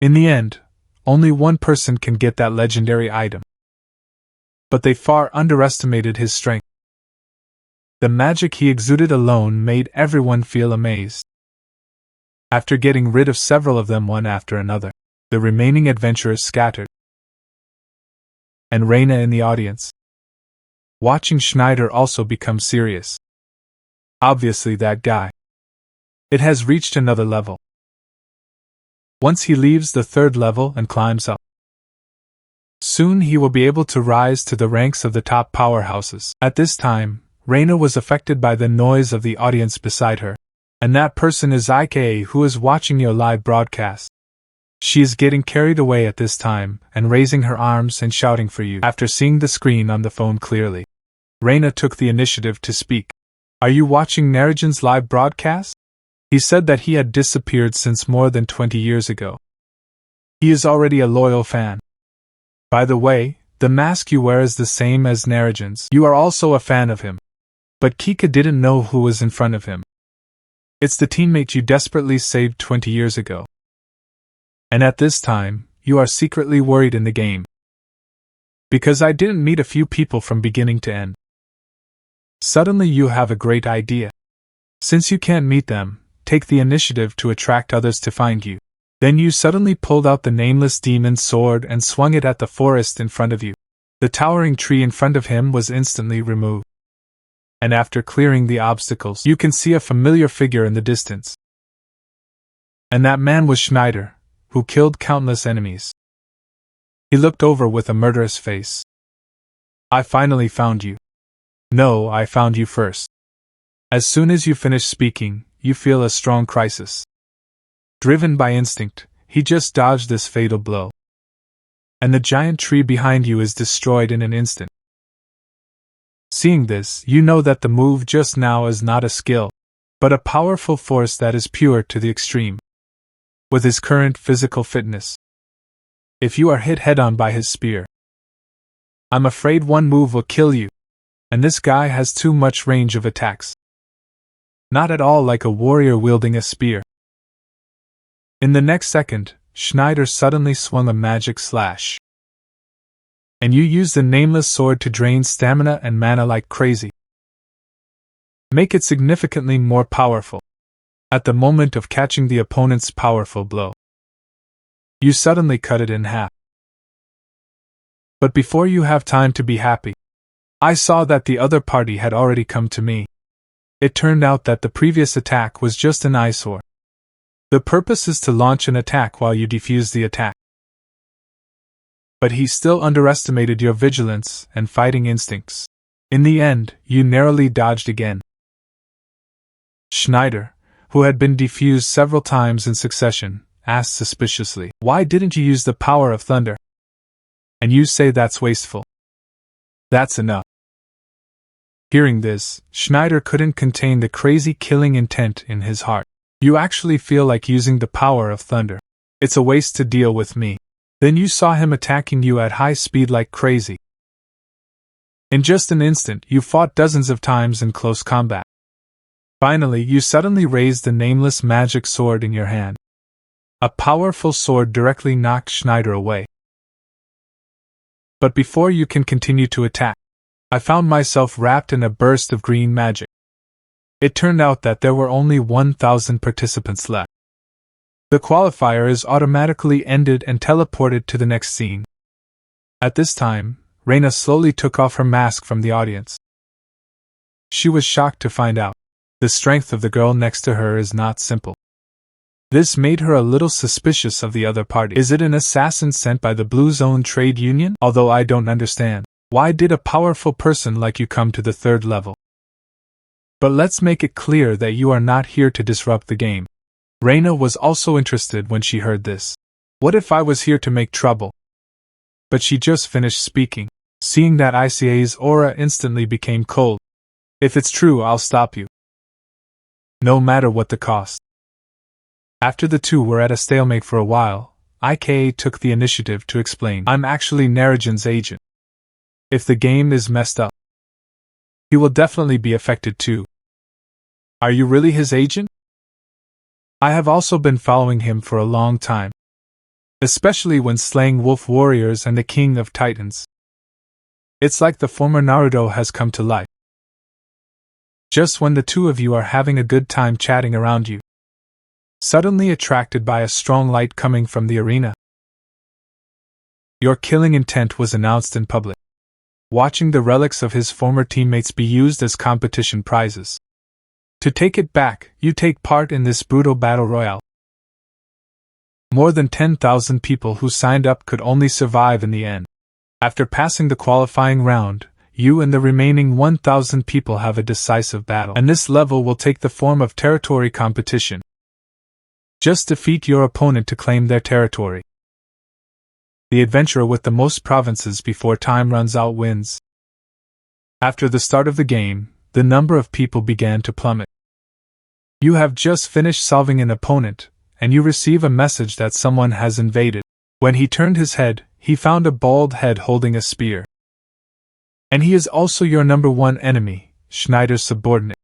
in the end, only one person can get that legendary item. But they far underestimated his strength. The magic he exuded alone made everyone feel amazed. After getting rid of several of them one after another, the remaining adventurers scattered. And Reina in the audience, watching Schneider also become serious. Obviously that guy. It has reached another level. Once he leaves the 3rd level and climbs up Soon he will be able to rise to the ranks of the top powerhouses. At this time, Reina was affected by the noise of the audience beside her. And that person is Ika, who is watching your live broadcast. She is getting carried away at this time and raising her arms and shouting for you. After seeing the screen on the phone clearly, Reina took the initiative to speak. Are you watching Narajan's live broadcast? He said that he had disappeared since more than 20 years ago. He is already a loyal fan. By the way, the mask you wear is the same as Narajan's. You are also a fan of him. But Kika didn't know who was in front of him. It's the teammate you desperately saved 20 years ago. And at this time, you are secretly worried in the game. Because I didn't meet a few people from beginning to end. Suddenly you have a great idea. Since you can't meet them, take the initiative to attract others to find you. Then you suddenly pulled out the nameless demon's sword and swung it at the forest in front of you. The towering tree in front of him was instantly removed. And after clearing the obstacles, you can see a familiar figure in the distance. And that man was Schneider, who killed countless enemies. He looked over with a murderous face. I finally found you. No, I found you first. As soon as you finish speaking, you feel a strong crisis. Driven by instinct, he just dodged this fatal blow. And the giant tree behind you is destroyed in an instant. Seeing this, you know that the move just now is not a skill, but a powerful force that is pure to the extreme. With his current physical fitness, if you are hit head-on by his spear, I'm afraid one move will kill you, and this guy has too much range of attacks. Not at all like a warrior wielding a spear. In the next second, Schneider suddenly swung a magic slash. And you use the nameless sword to drain stamina and mana like crazy. Make it significantly more powerful. At the moment of catching the opponent's powerful blow, you suddenly cut it in half. But before you have time to be happy, I saw that the other party had already come to me. It turned out that the previous attack was just an eyesore. The purpose is to launch an attack while you defuse the attack. But he still underestimated your vigilance and fighting instincts. In the end, you narrowly dodged again. Schneider, who had been defused several times in succession, asked suspiciously, "Why didn't you use the power of thunder?" And you say that's wasteful. That's enough. Hearing this, Schneider couldn't contain the crazy killing intent in his heart. You actually feel like using the power of thunder. It's a waste to deal with me. Then you saw him attacking you at high speed like crazy. In just an instant, you fought dozens of times in close combat. Finally, you suddenly raised the nameless magic sword in your hand. A powerful sword directly knocked Schneider away. But before you can continue to attack, I found myself wrapped in a burst of green magic. It turned out that there were only 1,000 participants left. The qualifier is automatically ended and teleported to the next scene. At this time, Reina slowly took off her mask from the audience. She was shocked to find out the strength of the girl next to her is not simple. This made her a little suspicious of the other party. Is it an assassin sent by the Blue Zone Trade Union? Although I don't understand, why did a powerful person like you come to the 3rd level? But let's make it clear that you are not here to disrupt the game. Reina was also interested when she heard this. What if I was here to make trouble? But she just finished speaking. Seeing that Ica's aura instantly became cold. If it's true, I'll stop you. No matter what the cost. After the two were at a stalemate for a while, Ika took the initiative to explain. I'm actually Narajan's agent. If the game is messed up, he will definitely be affected too. Are you really his agent? I have also been following him for a long time. Especially when slaying wolf warriors and the king of titans. It's like the former Naruto has come to life. Just when the two of you are having a good time chatting around you. Suddenly attracted by a strong light coming from the arena. Your killing intent was announced in public. Watching the relics of his former teammates be used as competition prizes. To take it back, you take part in this brutal battle royale. More than 10,000 people who signed up could only survive in the end. After passing the qualifying round, you and the remaining 1,000 people have a decisive battle, and this level will take the form of territory competition. Just defeat your opponent to claim their territory. The adventurer with the most provinces before time runs out wins. After the start of the game, the number of people began to plummet. You have just finished solving an opponent, and you receive a message that someone has invaded. When he turned his head, he found a bald head holding a spear. And he is also your number one enemy, Schneider's subordinate.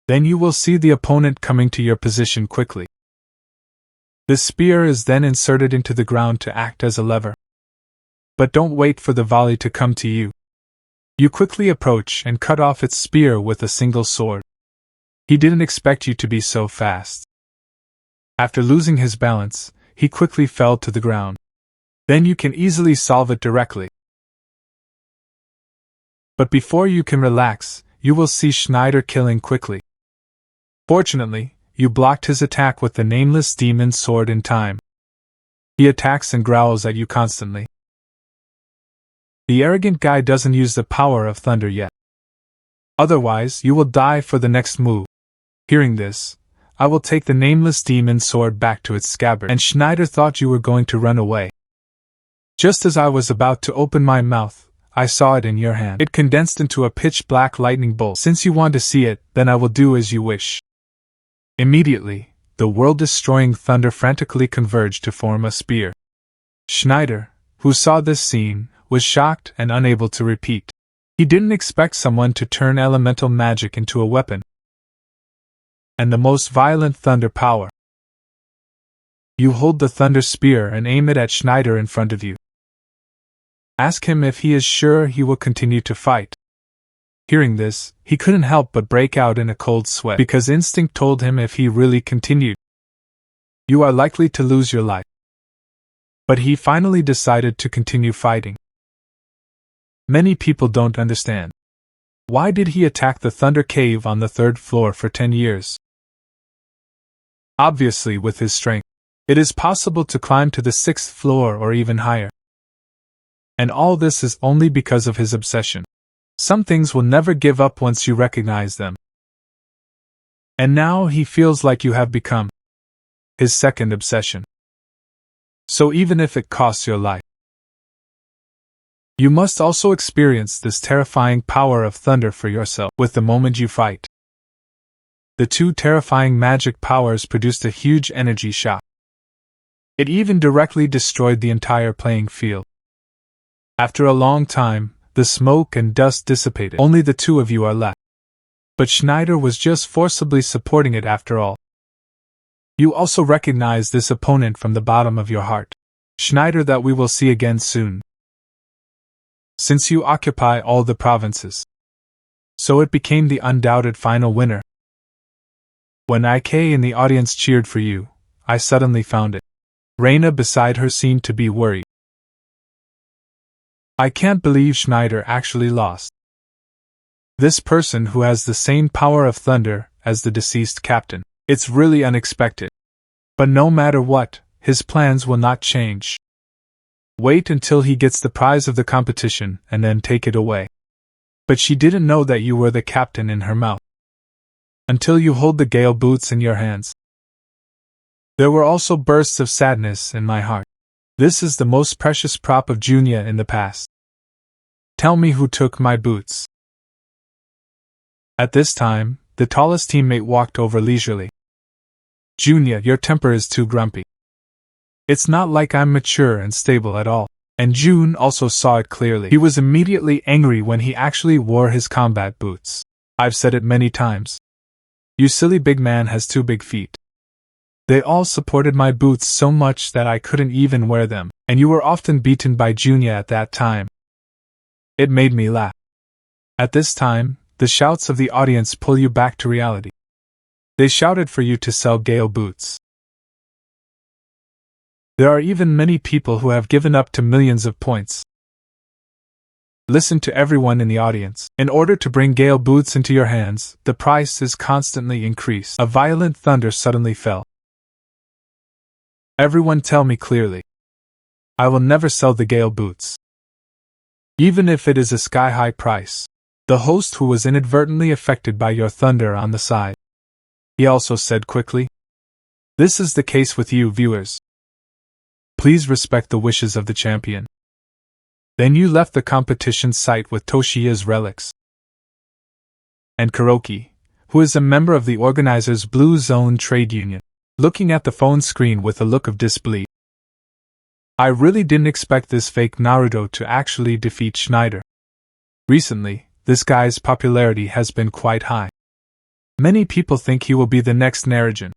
Then you will see the opponent coming to your position quickly. The spear is then inserted into the ground to act as a lever. But don't wait for the volley to come to you. You quickly approach and cut off its spear with a single sword. He didn't expect you to be so fast. After losing his balance, he quickly fell to the ground. Then you can easily solve it directly. But before you can relax, you will see Schneider killing quickly. Fortunately, you blocked his attack with the nameless demon sword in time. He attacks and growls at you constantly. The arrogant guy doesn't use the power of thunder yet. Otherwise, you will die for the next move. Hearing this, I will take the nameless demon sword back to its scabbard, and Schneider thought you were going to run away. Just as I was about to open my mouth, I saw it in your hand. It condensed into a pitch-black lightning bolt. Since you want to see it, then I will do as you wish. Immediately, the world-destroying thunder frantically converged to form a spear. Schneider, who saw this scene, was shocked and unable to repeat. He didn't expect someone to turn elemental magic into a weapon. And the most violent thunder power. You hold the thunder spear and aim it at Schneider in front of you. Ask him if he is sure he will continue to fight. Hearing this, he couldn't help but break out in a cold sweat, because instinct told him if he really continued, you are likely to lose your life. But he finally decided to continue fighting. Many people don't understand. Why did he attack the Thunder Cave on the 3rd floor for 10 years? Obviously, with his strength, it is possible to climb to the 6th floor or even higher. And all this is only because of his obsession. Some things will never give up once you recognize them. And now he feels like you have become his second obsession. So even if it costs your life, you must also experience this terrifying power of thunder for yourself with the moment you fight. The two terrifying magic powers produced a huge energy shock. It even directly destroyed the entire playing field. After a long time, the smoke and dust dissipated. Only the two of you are left. But Schneider was just forcibly supporting it after all. You also recognize this opponent from the bottom of your heart. Schneider that we will see again soon. Since you occupy all the provinces. So it became the undoubted final winner. When IK in the audience cheered for you, I suddenly found it. Reina beside her seemed to be worried. I can't believe Schneider actually lost. This person who has the same power of thunder as the deceased captain. It's really unexpected. But no matter what, his plans will not change. Wait until he gets the prize of the competition and then take it away. But she didn't know that you were the captain in her mouth. Until you hold the gale boots in your hands. There were also bursts of sadness in my heart. This is the most precious prop of Junia in the past. Tell me who took my boots. At this time, the tallest teammate walked over leisurely. Junia, your temper is too grumpy. It's not like I'm mature and stable at all. And June also saw it clearly. He was immediately angry when he actually wore his combat boots. I've said it many times. You silly big man has too big feet. They all supported my boots so much that I couldn't even wear them, and you were often beaten by Junia at that time. It made me laugh. At this time, the shouts of the audience pull you back to reality. They shouted for you to sell Gale boots. There are even many people who have given up to millions of points. Listen to everyone in the audience. In order to bring Gale boots into your hands, the price is constantly increased. A violent thunder suddenly fell. Everyone tell me clearly. I will never sell the Gale boots. even if it is a sky-high price. The host who was inadvertently affected by your thunder on the side. He also said quickly, "This is the case with you, viewers. Please respect the wishes of the champion." Then you left the competition site with Toshiya's relics. And Kuroki, who is a member of the organizer's Blue Zone trade union, looking at the phone screen with a look of disbelief. I really didn't expect this fake Naruto to actually defeat Schneider. Recently, this guy's popularity has been quite high. Many people think he will be the next Naruto.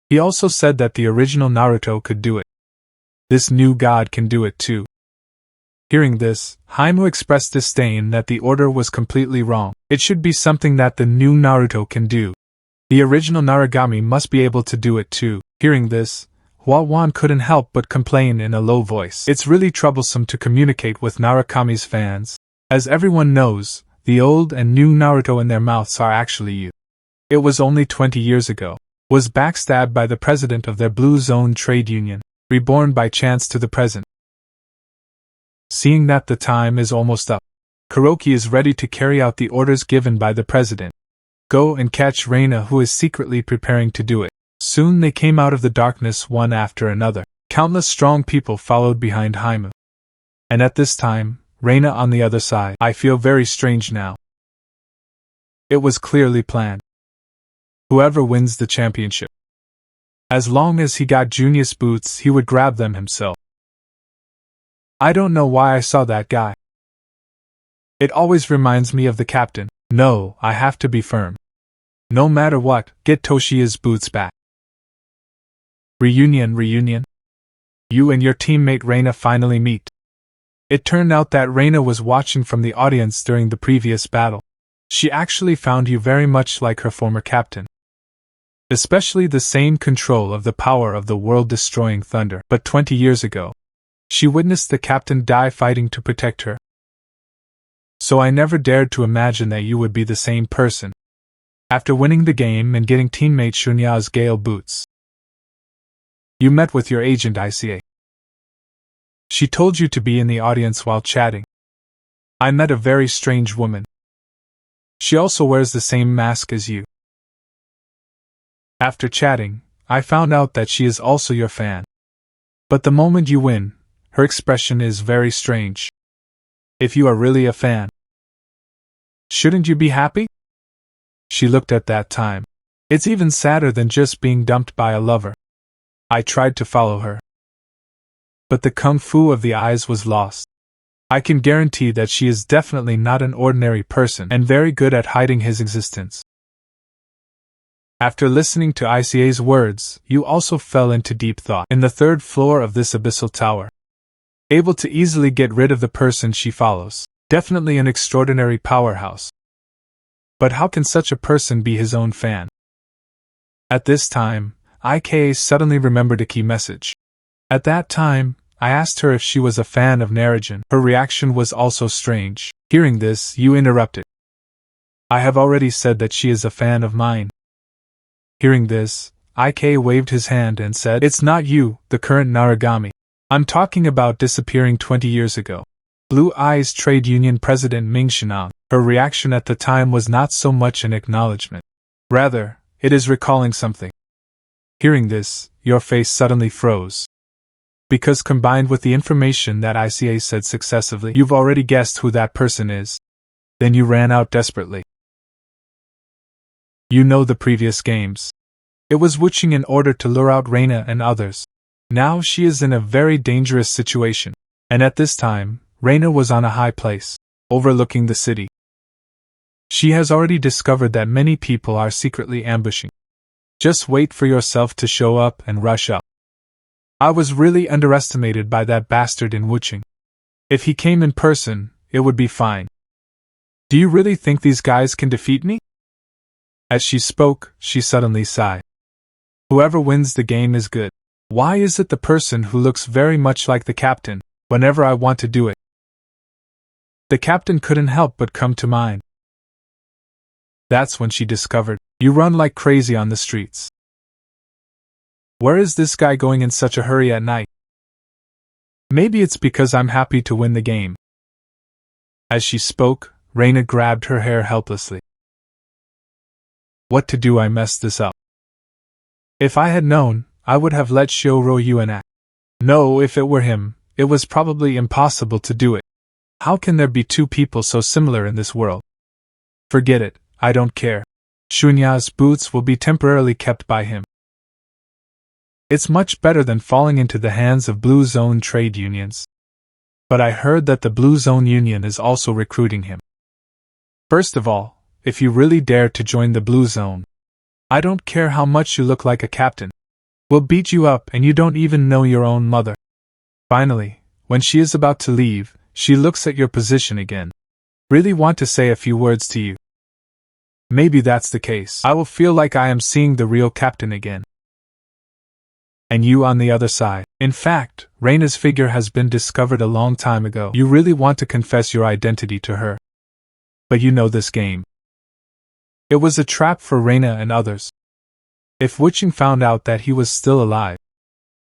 He also said that the original Naruto could do it. This new god can do it too. Hearing this, Haimu expressed disdain that the order was completely wrong. It should be something that the new Naruto can do. The original Naragami must be able to do it too. Hearing this, Hua-wan couldn't help but complain in a low voice. It's really troublesome to communicate with Narukami's fans. As everyone knows, the old and new Naruto in their mouths are actually you. It was only 20 years ago. Was backstabbed by the president of their Blue Zone trade union, reborn by chance to the present. Seeing that the time is almost up, Kuroki is ready to carry out the orders given by the president. Go and catch Reina, who is secretly preparing to do it. Soon they came out of the darkness one after another. Countless strong people followed behind Haimu. And at this time, Reina on the other side. I feel very strange now. It was clearly planned. Whoever wins the championship. As long as he got Junius boots, he would grab them himself. I don't know why I saw that guy. It always reminds me of the captain. No, I have to be firm. No matter what, get Toshiya's boots back. Reunion. You and your teammate Reina finally meet. It turned out that Reina was watching from the audience during the previous battle. She actually found you very much like her former captain. Especially the same control of the power of the world-destroying thunder. But 20 years ago, she witnessed the captain die fighting to protect her. So I never dared to imagine that you would be the same person. After winning the game and getting teammate Shunya's Gale boots, you met with your agent Ica. She told you to be in the audience while chatting. I met a very strange woman. She also wears the same mask as you. After chatting, I found out that she is also your fan. But the moment you win, her expression is very strange. If you are really a fan, shouldn't you be happy? She looked at that time. It's even sadder than just being dumped by a lover. I tried to follow her, but the kung fu of the eyes was lost. I can guarantee that she is definitely not an ordinary person and very good at hiding his existence. After listening to Ica's words, you also fell into deep thought. In the third floor of this abyssal tower, able to easily get rid of the person she follows. Definitely an extraordinary powerhouse. But how can such a person be his own fan? At this time, Ica suddenly remembered a key message. At that time, I asked her if she was a fan of Naruto. Her reaction was also strange. Hearing this, you interrupted. I have already said that she is a fan of mine. Hearing this, Ica waved his hand and said, It's not you, the current Naragami. I'm talking about disappearing 20 years ago. Blue Eyes Trade Union President Ming Shinang. Her reaction at the time was not so much an acknowledgement. Rather, it is recalling something. Hearing this, your face suddenly froze. Because combined with the information that Ica said successively, you've already guessed who that person is. Then you ran out desperately. You know the previous games. It was witching in order to lure out Reina and others. Now she is in a very dangerous situation. And at this time, Reina was on a high place, overlooking the city. She has already discovered that many people are secretly ambushing. Just wait for yourself to show up and rush up. I was really underestimated by that bastard in witching. If he came in person, it would be fine. Do you really think these guys can defeat me? As she spoke, she suddenly sighed. Whoever wins the game is good. Why is it the person who looks very much like the captain, whenever I want to do it? The captain couldn't help but come to mind. That's when she discovered, you run like crazy on the streets. Where is this guy going in such a hurry at night? Maybe it's because I'm happy to win the game. As she spoke, Reina grabbed her hair helplessly. What to do? I messed this up. If I had known, I would have let Xiaoru Yuan act. No, if it were him, it was probably impossible to do it. How can there be two people so similar in this world? Forget it, I don't care. Shunya's boots will be temporarily kept by him. It's much better than falling into the hands of Blue Zone trade unions. But I heard that the Blue Zone Union is also recruiting him. First of all, if you really dare to join the Blue Zone, I don't care how much you look like a captain. We'll beat you up and you don't even know your own mother. Finally, when she is about to leave, she looks at your position again. Really want to say a few words to you. Maybe that's the case. I will feel like I am seeing the real captain again. And you on the other side. In fact, Reina's figure has been discovered a long time ago. You really want to confess your identity to her. But you know this game. It was a trap for Reina and others. If Wuqing found out that he was still alive,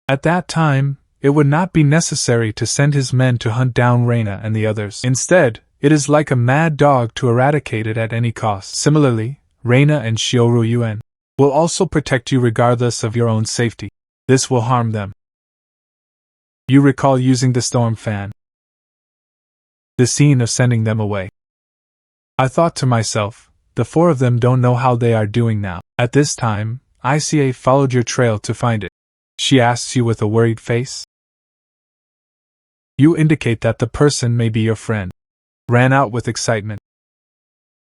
at that time, it would not be necessary to send his men to hunt down Reina and the others. Instead, it is like a mad dog to eradicate it at any cost. Similarly, Reina and Xiaoru Yuan will also protect you regardless of your own safety. This will harm them. You recall using the storm fan. The scene of sending them away. I thought to myself, the four of them don't know how they are doing now. At this time, ICA followed your trail to find it. She asks you with a worried face. You indicate that the person may be your friend. Ran out with excitement.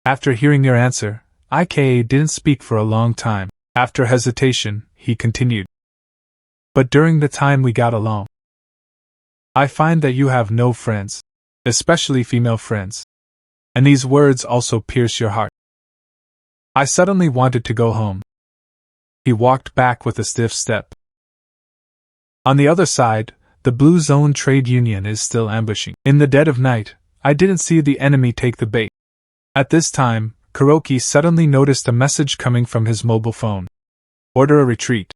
After hearing your answer, IKA didn't speak for a long time. After hesitation, he continued. But during the time we got along, I find that you have no friends, especially female friends. And these words also pierce your heart. I suddenly wanted to go home. He walked back with a stiff step. On the other side, the Blue Zone Trade Union is still ambushing. In the dead of night, I didn't see the enemy take the bait. At this time, Kuroki suddenly noticed a message coming from his mobile phone. Order a retreat.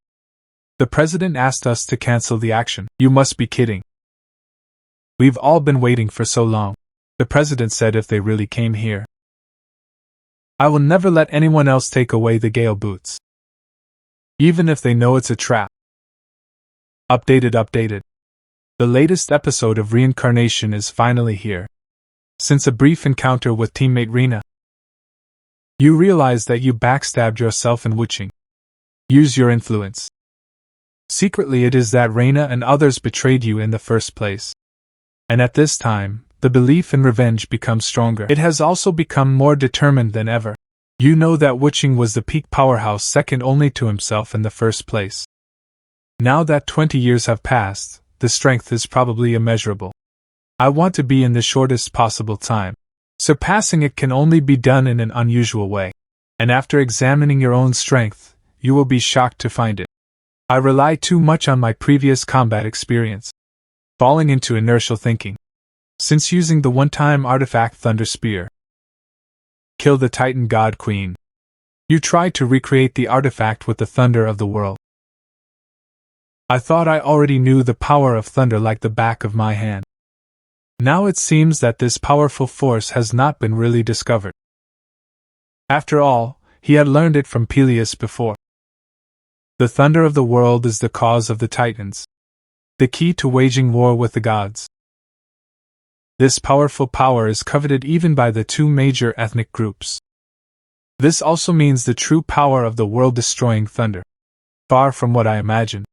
The president asked us to cancel the action. You must be kidding. We've all been waiting for so long. The president said if they really came here, I will never let anyone else take away the Gale boots. Even if they know it's a trap. Updated. The latest episode of Reincarnation is finally here. Since a brief encounter with teammate Rina, you realize that you backstabbed yourself and Wuqing. Use your influence. Secretly it is that Reina and others betrayed you in the first place. And at this time, the belief in revenge becomes stronger. It has also become more determined than ever. You know that Wuqing was the peak powerhouse second only to himself in the first place. Now that 20 years have passed, the strength is probably immeasurable. I want to be in the shortest possible time. Surpassing it can only be done in an unusual way. And after examining your own strength, you will be shocked to find it. I rely too much on my previous combat experience. Falling into inertial thinking. Since using the one-time artifact Thunder Spear. Kill the Titan God Queen. You tried to recreate the artifact with the thunder of the world. I thought I already knew the power of thunder like the back of my hand. Now it seems that this powerful force has not been really discovered. After all, he had learned it from Peleus before. The thunder of the world is the cause of the Titans. The key to waging war with the gods. This powerful power is coveted even by the two major ethnic groups. This also means the true power of the world-destroying thunder. Far from what I imagined.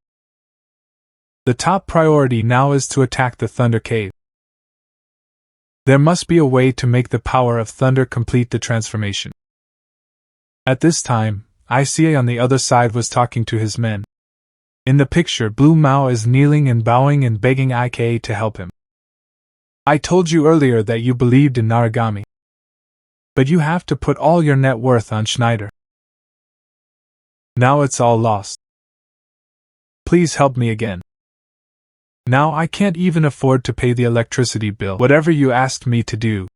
The top priority now is to attack the Thunder Cave. There must be a way to make the power of thunder complete the transformation. At this time, ICA on the other side was talking to his men. In the picture, Blue Mao is kneeling and bowing and begging IKA to help him. I told you earlier that you believed in Narigami. But you have to put all your net worth on Schneider. Now it's all lost. Please help me again. Now I can't even afford to pay the electricity bill. Whatever you asked me to do.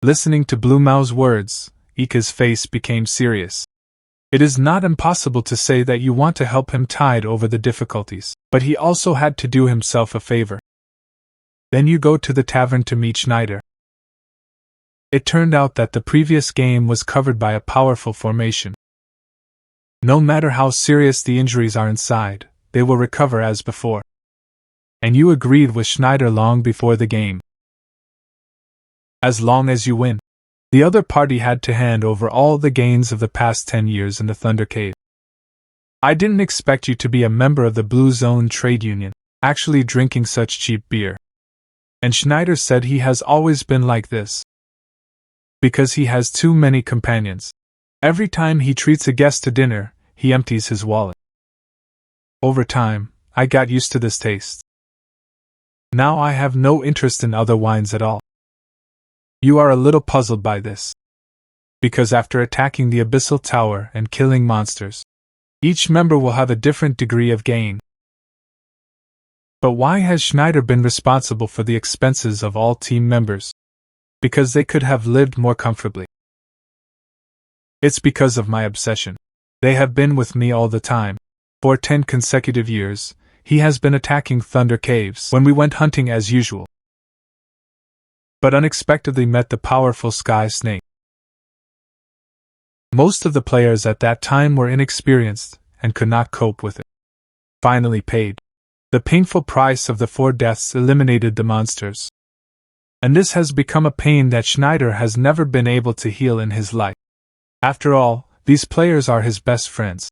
Listening to Blue Mao's words, Ika's face became serious. It is not impossible to say that you want to help him tide over the difficulties, but he also had to do himself a favor. Then you go to the tavern to meet Schneider. It turned out that the previous game was covered by a powerful formation. No matter how serious the injuries are inside, they will recover as before. And you agreed with Schneider long before the game. As long as you win. The other party had to hand over all the gains of the past 10 years in the Thunder Cave. I didn't expect you to be a member of the Blue Zone Trade Union, actually drinking such cheap beer. And Schneider said he has always been like this. Because he has too many companions. Every time he treats a guest to dinner, he empties his wallet. Over time, I got used to this taste. Now I have no interest in other wines at all. You are a little puzzled by this. Because after attacking the Abyssal Tower and killing monsters, each member will have a different degree of gain. But why has Schneider been responsible for the expenses of all team members? Because they could have lived more comfortably. It's because of my obsession. They have been with me all the time. For 10 consecutive years, he has been attacking Thunder Caves when we went hunting as usual. But unexpectedly met the powerful Sky Snake. Most of the players at that time were inexperienced and could not cope with it. Finally paid the painful price of the 4 deaths eliminated the monsters. And this has become a pain that Schneider has never been able to heal in his life. After all, these players are his best friends.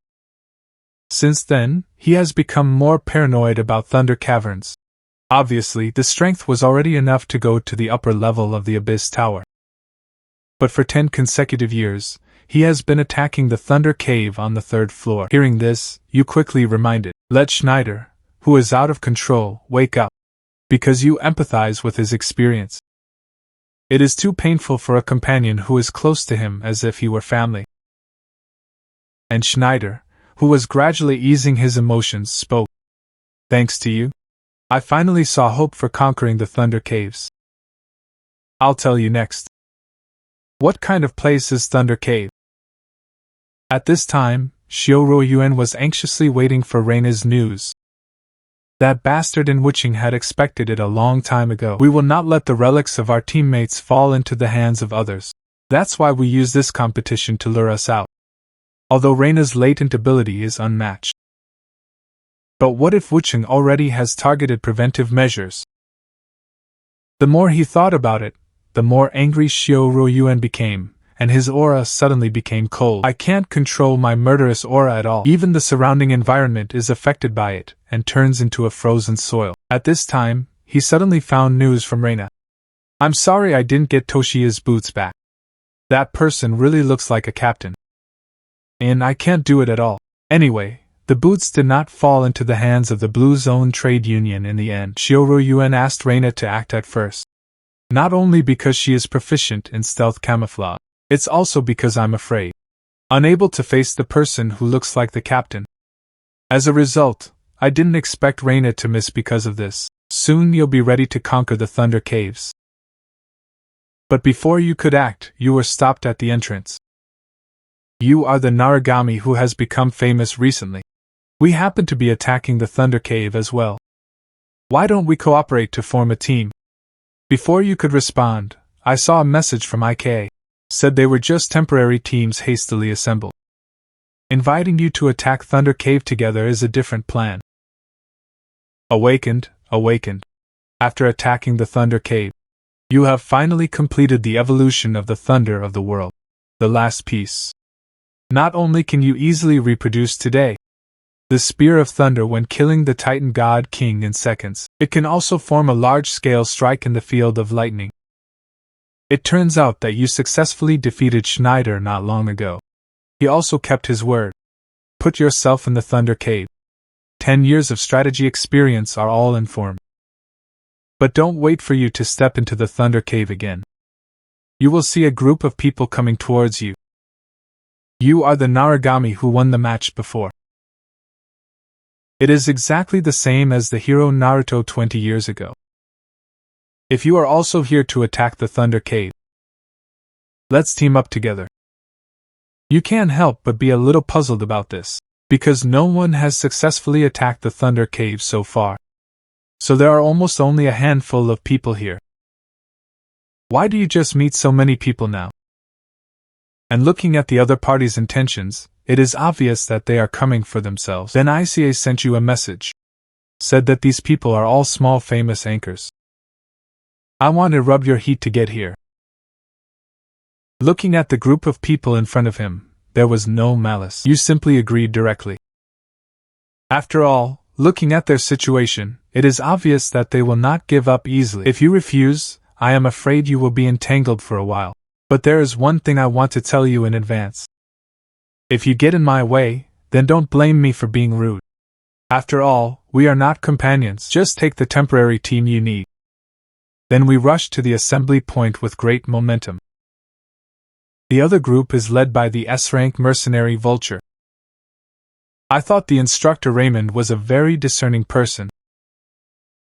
Since then, he has become more paranoid about Thunder Caverns. Obviously, the strength was already enough to go to the upper level of the Abyss Tower. But for 10 consecutive years, he has been attacking the Thunder Cave on the 3rd floor. Hearing this, you quickly reminded, let Schneider, who is out of control, wake up. Because you empathize with his experience. It is too painful for a companion who is close to him as if he were family. And Schneider, who was gradually easing his emotions, spoke. Thanks to you, I finally saw hope for conquering the Thunder Caves. I'll tell you next. What kind of place is Thunder Cave? At this time, Xiao Yuan was anxiously waiting for Reina's news. That bastard in Wuching had expected it a long time ago. We will not let the relics of our teammates fall into the hands of others. That's why we use this competition to lure us out. Although Reina's latent ability is unmatched. But what if Wuching already has targeted preventive measures? The more he thought about it, the more angry Xiao Yuan became, and his aura suddenly became cold. I can't control my murderous aura at all. Even the surrounding environment is affected by it, and turns into a frozen soil. At this time, he suddenly found news from Reina. I'm sorry I didn't get Toshiya's boots back. That person really looks like a captain. And I can't do it at all. Anyway, the boots did not fall into the hands of the Blue Zone Trade Union in the end. Xiao Yuan asked Reina to act at first. Not only because she is proficient in stealth camouflage, it's also because I'm afraid. Unable to face the person who looks like the captain. As a result, I didn't expect Reina to miss because of this. Soon you'll be ready to conquer the Thunder Caves. But before you could act, you were stopped at the entrance. You are the Narigami who has become famous recently. We happen to be attacking the Thunder Cave as well. Why don't we cooperate to form a team? Before you could respond, I saw a message from IK. Said they were just temporary teams hastily assembled. Inviting you to attack Thunder Cave together is a different plan. Awakened. After attacking the Thunder Cave, you have finally completed the evolution of the Thunder of the World. The last piece. Not only can you easily reproduce today, the Spear of Thunder when killing the Titan God King in seconds, it can also form a large-scale strike in the field of lightning. It turns out that you successfully defeated Schneider not long ago. He also kept his word. Put yourself in the Thunder Cave. 10 years of strategy experience are all informed. But don't wait for you to step into the Thunder Cave again. You will see a group of people coming towards you. You are the Narigami who won the match before. It is exactly the same as the hero Naruto 20 years ago. If you are also here to attack the Thunder Cave, let's team up together. You can't help but be a little puzzled about this, because no one has successfully attacked the Thunder Cave so far. So there are almost only a handful of people here. Why do you just meet so many people now? And looking at the other party's intentions, it is obvious that they are coming for themselves. Then ICA sent you a message. Said that these people are all small famous anchors. I want to rub your heat to get here. Looking at the group of people in front of him, there was no malice. You simply agreed directly. After all, looking at their situation, it is obvious that they will not give up easily. If you refuse, I am afraid you will be entangled for a while. But there is one thing I want to tell you in advance. If you get in my way, then don't blame me for being rude. After all, we are not companions. Just take the temporary team you need. Then we rush to the assembly point with great momentum. The other group is led by the S-rank mercenary Vulture. I thought the instructor Raymond was a very discerning person.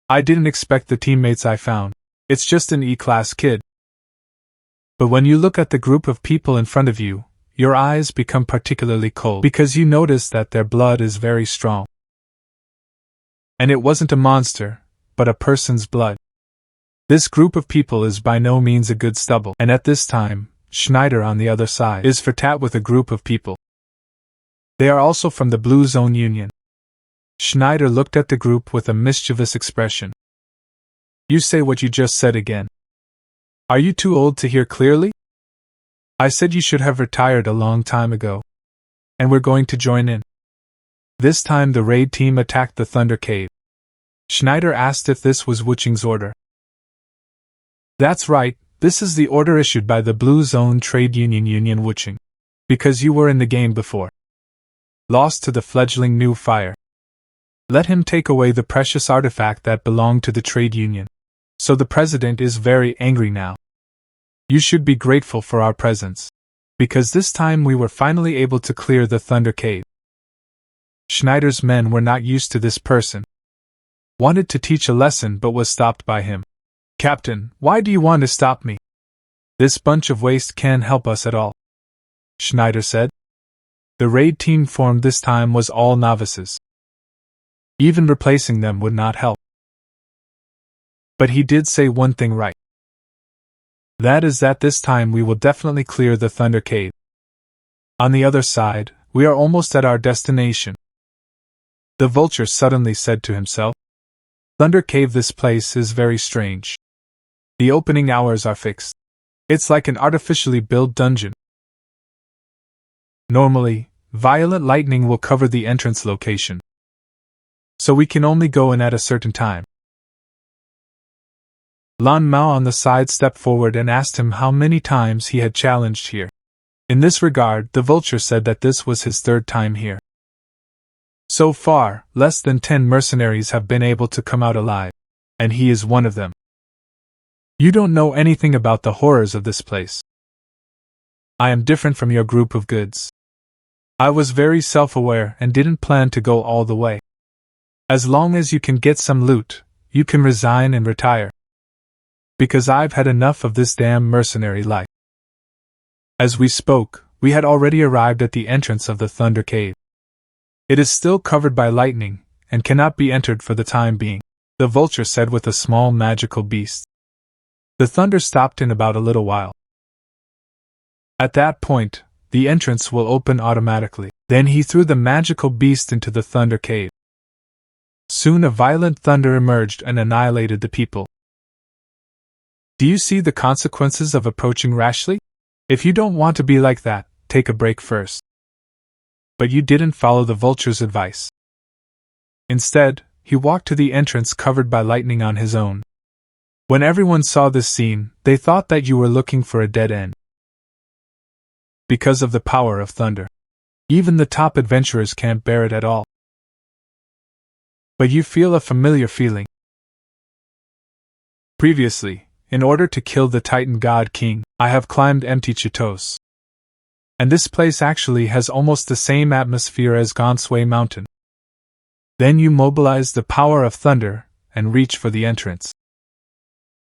I didn't expect the teammates I found. It's just an E-class kid. But when you look at the group of people in front of you, your eyes become particularly cold because you notice that their blood is very strong. And it wasn't a monster, but a person's blood. This group of people is by no means a good stubble, and at this time, Schneider on the other side is for tat with a group of people. They are also from the Blue Zone Union. Schneider looked at the group with a mischievous expression. You say what you just said again. Are you too old to hear clearly? I said you should have retired a long time ago. And we're going to join in. This time the raid team attacked the Thunder Cave. Schneider asked if this was Wuching's order. That's right, this is the order issued by the Blue Zone Trade Union Wuching. Because you were in the game before. Lost to the fledgling new fire. Let him take away the precious artifact that belonged to the trade union. So the president is very angry now. You should be grateful for our presence. Because this time we were finally able to clear the Thunder Cave. Schneider's men were not used to this person. Wanted to teach a lesson but was stopped by him. Captain, why do you want to stop me? This bunch of waste can't help us at all. Schneider said. The raid team formed this time was all novices. Even replacing them would not help. But he did say one thing right. That is that this time we will definitely clear the Thunder Cave. On the other side, we are almost at our destination. The Vulture suddenly said to himself. Thunder Cave, this place is very strange. The opening hours are fixed. It's like an artificially built dungeon. Normally, violent lightning will cover the entrance location. So we can only go in at a certain time. Lan Mao on the side stepped forward and asked him how many times he had challenged here. In this regard, the Vulture said that this was his third time here. So far, less than 10 mercenaries have been able to come out alive, and he is one of them. You don't know anything about the horrors of this place. I am different from your group of goods. I was very self-aware and didn't plan to go all the way. As long as you can get some loot, you can resign and retire. Because I've had enough of this damn mercenary life. As we spoke, we had already arrived at the entrance of the Thunder Cave. It is still covered by lightning, and cannot be entered for the time being, the Vulture said with a small magical beast. The thunder stopped in about a little while. At that point, the entrance will open automatically. Then he threw the magical beast into the Thunder Cave. Soon a violent thunder emerged and annihilated the people. Do you see the consequences of approaching rashly? If you don't want to be like that, take a break first. But you didn't follow the Vulture's advice. Instead, he walked to the entrance covered by lightning on his own. When everyone saw this scene, they thought that you were looking for a dead end. Because of the power of thunder. Even the top adventurers can't bear it at all. But you feel a familiar feeling. Previously, in order to kill the Titan God King, I have climbed empty Chitos. And this place actually has almost the same atmosphere as Gonsway Mountain. Then you mobilize the power of thunder, and reach for the entrance.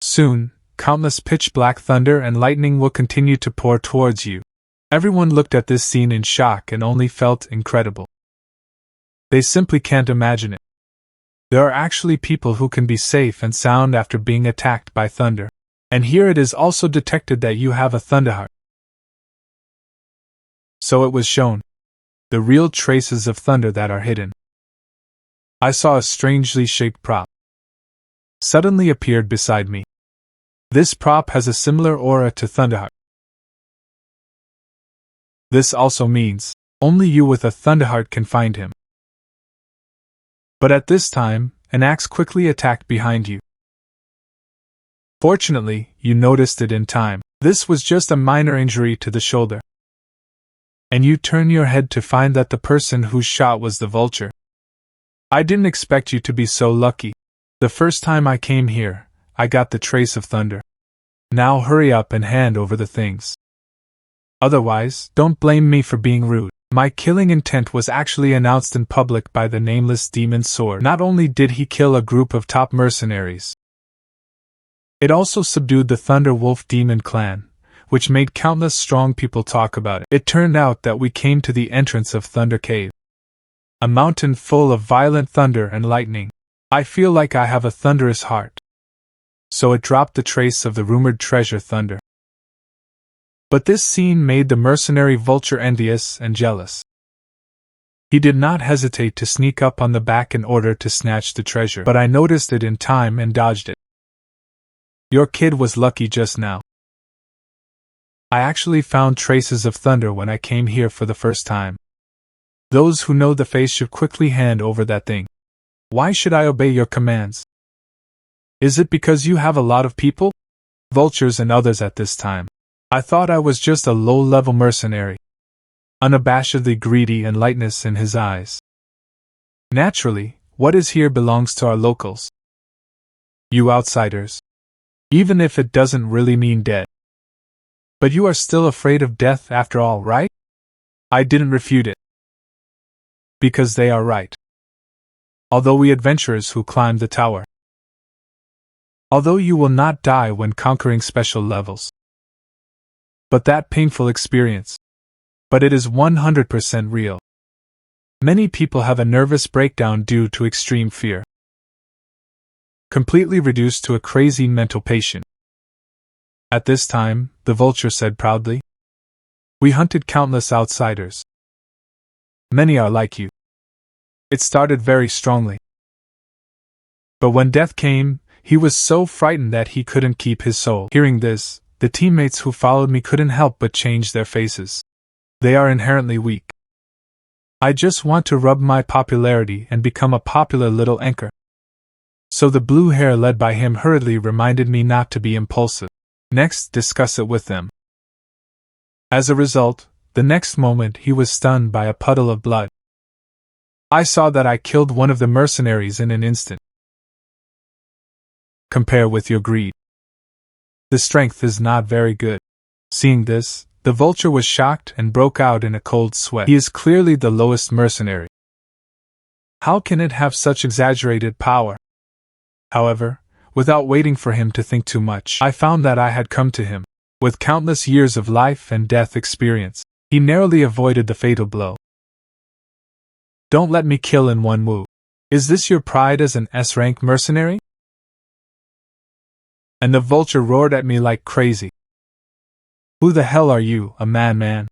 Soon, countless pitch-black thunder and lightning will continue to pour towards you. Everyone looked at this scene in shock and only felt incredible. They simply can't imagine it. There are actually people who can be safe and sound after being attacked by thunder. And here it is also detected that you have a thunderheart. So it was shown. The real traces of thunder that are hidden. I saw a strangely shaped prop suddenly appeared beside me. This prop has a similar aura to Thunderheart. This also means only you with a Thunderheart can find him. But at this time, an axe quickly attacked behind you. Fortunately, you noticed it in time. This was just a minor injury to the shoulder. And you turn your head to find that the person whose shot was the vulture. I didn't expect you to be so lucky. The first time I came here, I got the trace of thunder. Now hurry up and hand over the things. Otherwise, don't blame me for being rude. My killing intent was actually announced in public by the nameless demon sword. Not only did he kill a group of top mercenaries, it also subdued the Thunder Wolf demon clan, which made countless strong people talk about it. It turned out that we came to the entrance of Thunder Cave, a mountain full of violent thunder and lightning. I feel like I have a thunderous heart. So it dropped the trace of the rumored treasure thunder. But this scene made the mercenary vulture envious and jealous. He did not hesitate to sneak up on the back in order to snatch the treasure, but I noticed it in time and dodged it. Your kid was lucky just now. I actually found traces of thunder when I came here for the first time. Those who know the face should quickly hand over that thing. Why should I obey your commands? Is it because you have a lot of people? Vultures and others at this time. I thought I was just a low-level mercenary. Unabashedly greedy and lightness in his eyes. Naturally, what is here belongs to our locals. You outsiders. Even if it doesn't really mean dead. But you are still afraid of death after all, right? I didn't refute it. Because they are right. Although we adventurers who climbed the tower. Although you will not die when conquering special levels. But that painful experience. But it is 100% real. Many people have a nervous breakdown due to extreme fear. Completely reduced to a crazy mental patient. At this time, the vulture said proudly, we hunted countless outsiders. Many are like you. It started very strongly. But when death came, he was so frightened that he couldn't keep his soul. Hearing this, the teammates who followed me couldn't help but change their faces. They are inherently weak. I just want to rub my popularity and become a popular little anchor. So the blue hair led by him hurriedly reminded me not to be impulsive. Next, discuss it with them. As a result, the next moment he was stunned by a puddle of blood. I saw that I killed one of the mercenaries in an instant. Compare with your greed. The strength is not very good. Seeing this, the vulture was shocked and broke out in a cold sweat. He is clearly the lowest mercenary. How can it have such exaggerated power? However, without waiting for him to think too much, I found that I had come to him. With countless years of life and death experience, he narrowly avoided the fatal blow. Don't let me kill in one move. Is this your pride as an S-rank mercenary? And the vulture roared at me like crazy. Who the hell are you, a man?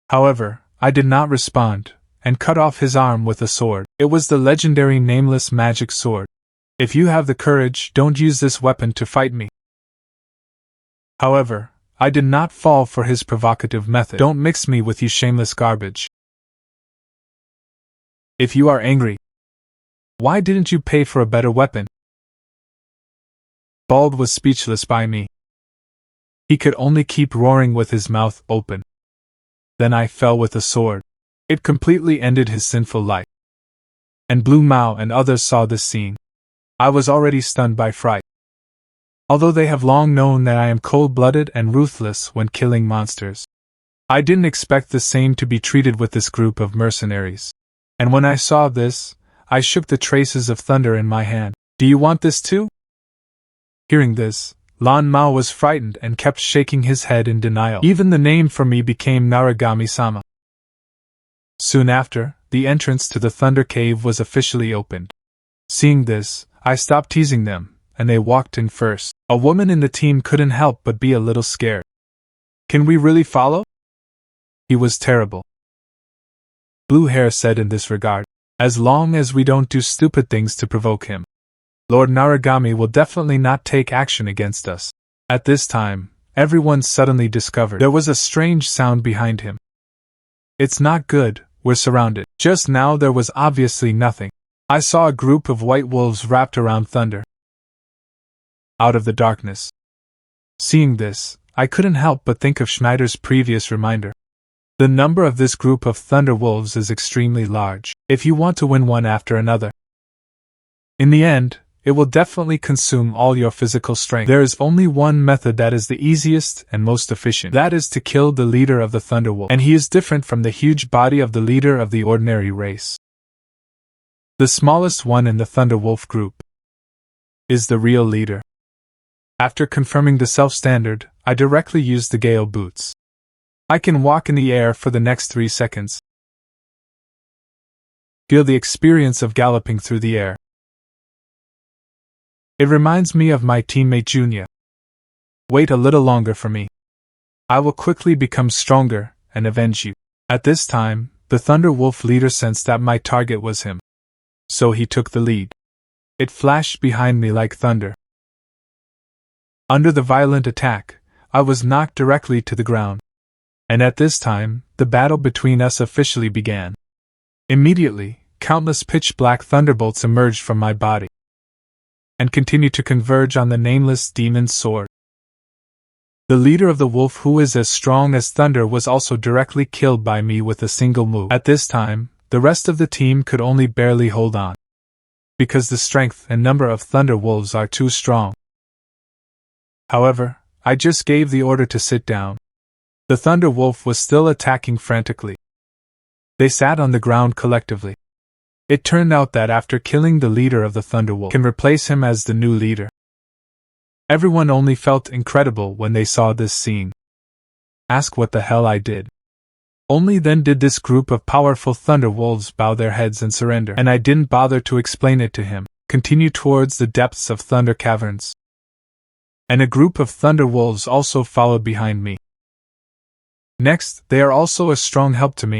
However, I did not respond, and cut off his arm with a sword. It was the legendary nameless magic sword. If you have the courage, don't use this weapon to fight me. However, I did not fall for his provocative method. Don't mix me with you shameless garbage. If you are angry, why didn't you pay for a better weapon? Bald was speechless by me. He could only keep roaring with his mouth open. Then I fell with a sword. It completely ended his sinful life. And Blue Mao and others saw this scene. I was already stunned by fright. Although they have long known that I am cold-blooded and ruthless when killing monsters, I didn't expect the same to be treated with this group of mercenaries. And when I saw this, I shook the traces of thunder in my hand. Do you want this too? Hearing this, Lan Mao was frightened and kept shaking his head in denial. Even the name for me became Naragami-sama. Soon after, the entrance to the Thunder Cave was officially opened. Seeing this, I stopped teasing them, and they walked in first. A woman in the team couldn't help but be a little scared. Can we really follow? He was terrible. Blue Hair said in this regard, as long as we don't do stupid things to provoke him, Lord Naragami will definitely not take action against us. At this time, everyone suddenly discovered there was a strange sound behind him. It's not good, we're surrounded. Just now there was obviously nothing. I saw a group of white wolves wrapped around Thunder. Out of the darkness. Seeing this, I couldn't help but think of Schneider's previous reminder. The number of this group of Thunder Wolves is extremely large, if you want to win one after another. In the end, it will definitely consume all your physical strength. There is only one method that is the easiest and most efficient. That is to kill the leader of the Thunder Wolf, and he is different from the huge body of the leader of the ordinary race. The smallest one in the Thunder Wolf group is the real leader. After confirming the self-standard, I directly used the Gale boots. I can walk in the air for the next 3 seconds. Feel the experience of galloping through the air. It reminds me of my teammate Junya. Wait a little longer for me. I will quickly become stronger and avenge you. At this time, the Thunder Wolf leader sensed that my target was him. So he took the lead. It flashed behind me like thunder. Under the violent attack, I was knocked directly to the ground. And at this time, the battle between us officially began. Immediately, countless pitch-black thunderbolts emerged from my body and continued to converge on the nameless demon's sword. The leader of the wolf, who is as strong as thunder, was also directly killed by me with a single move. At this time, the rest of the team could only barely hold on, because the strength and number of Thunder Wolves are too strong. However, I just gave the order to sit down. The Thunder Wolf was still attacking frantically. They sat on the ground collectively. It turned out that after killing the leader of the Thunder Wolf, can replace him as the new leader. Everyone only felt incredible when they saw this scene. Ask what the hell I did. Only then did this group of powerful Thunder Wolves bow their heads and surrender, and I didn't bother to explain it to him. Continue towards the depths of Thunder Caverns. And a group of Thunder Wolves also followed behind me. Next, they are also a strong help to me.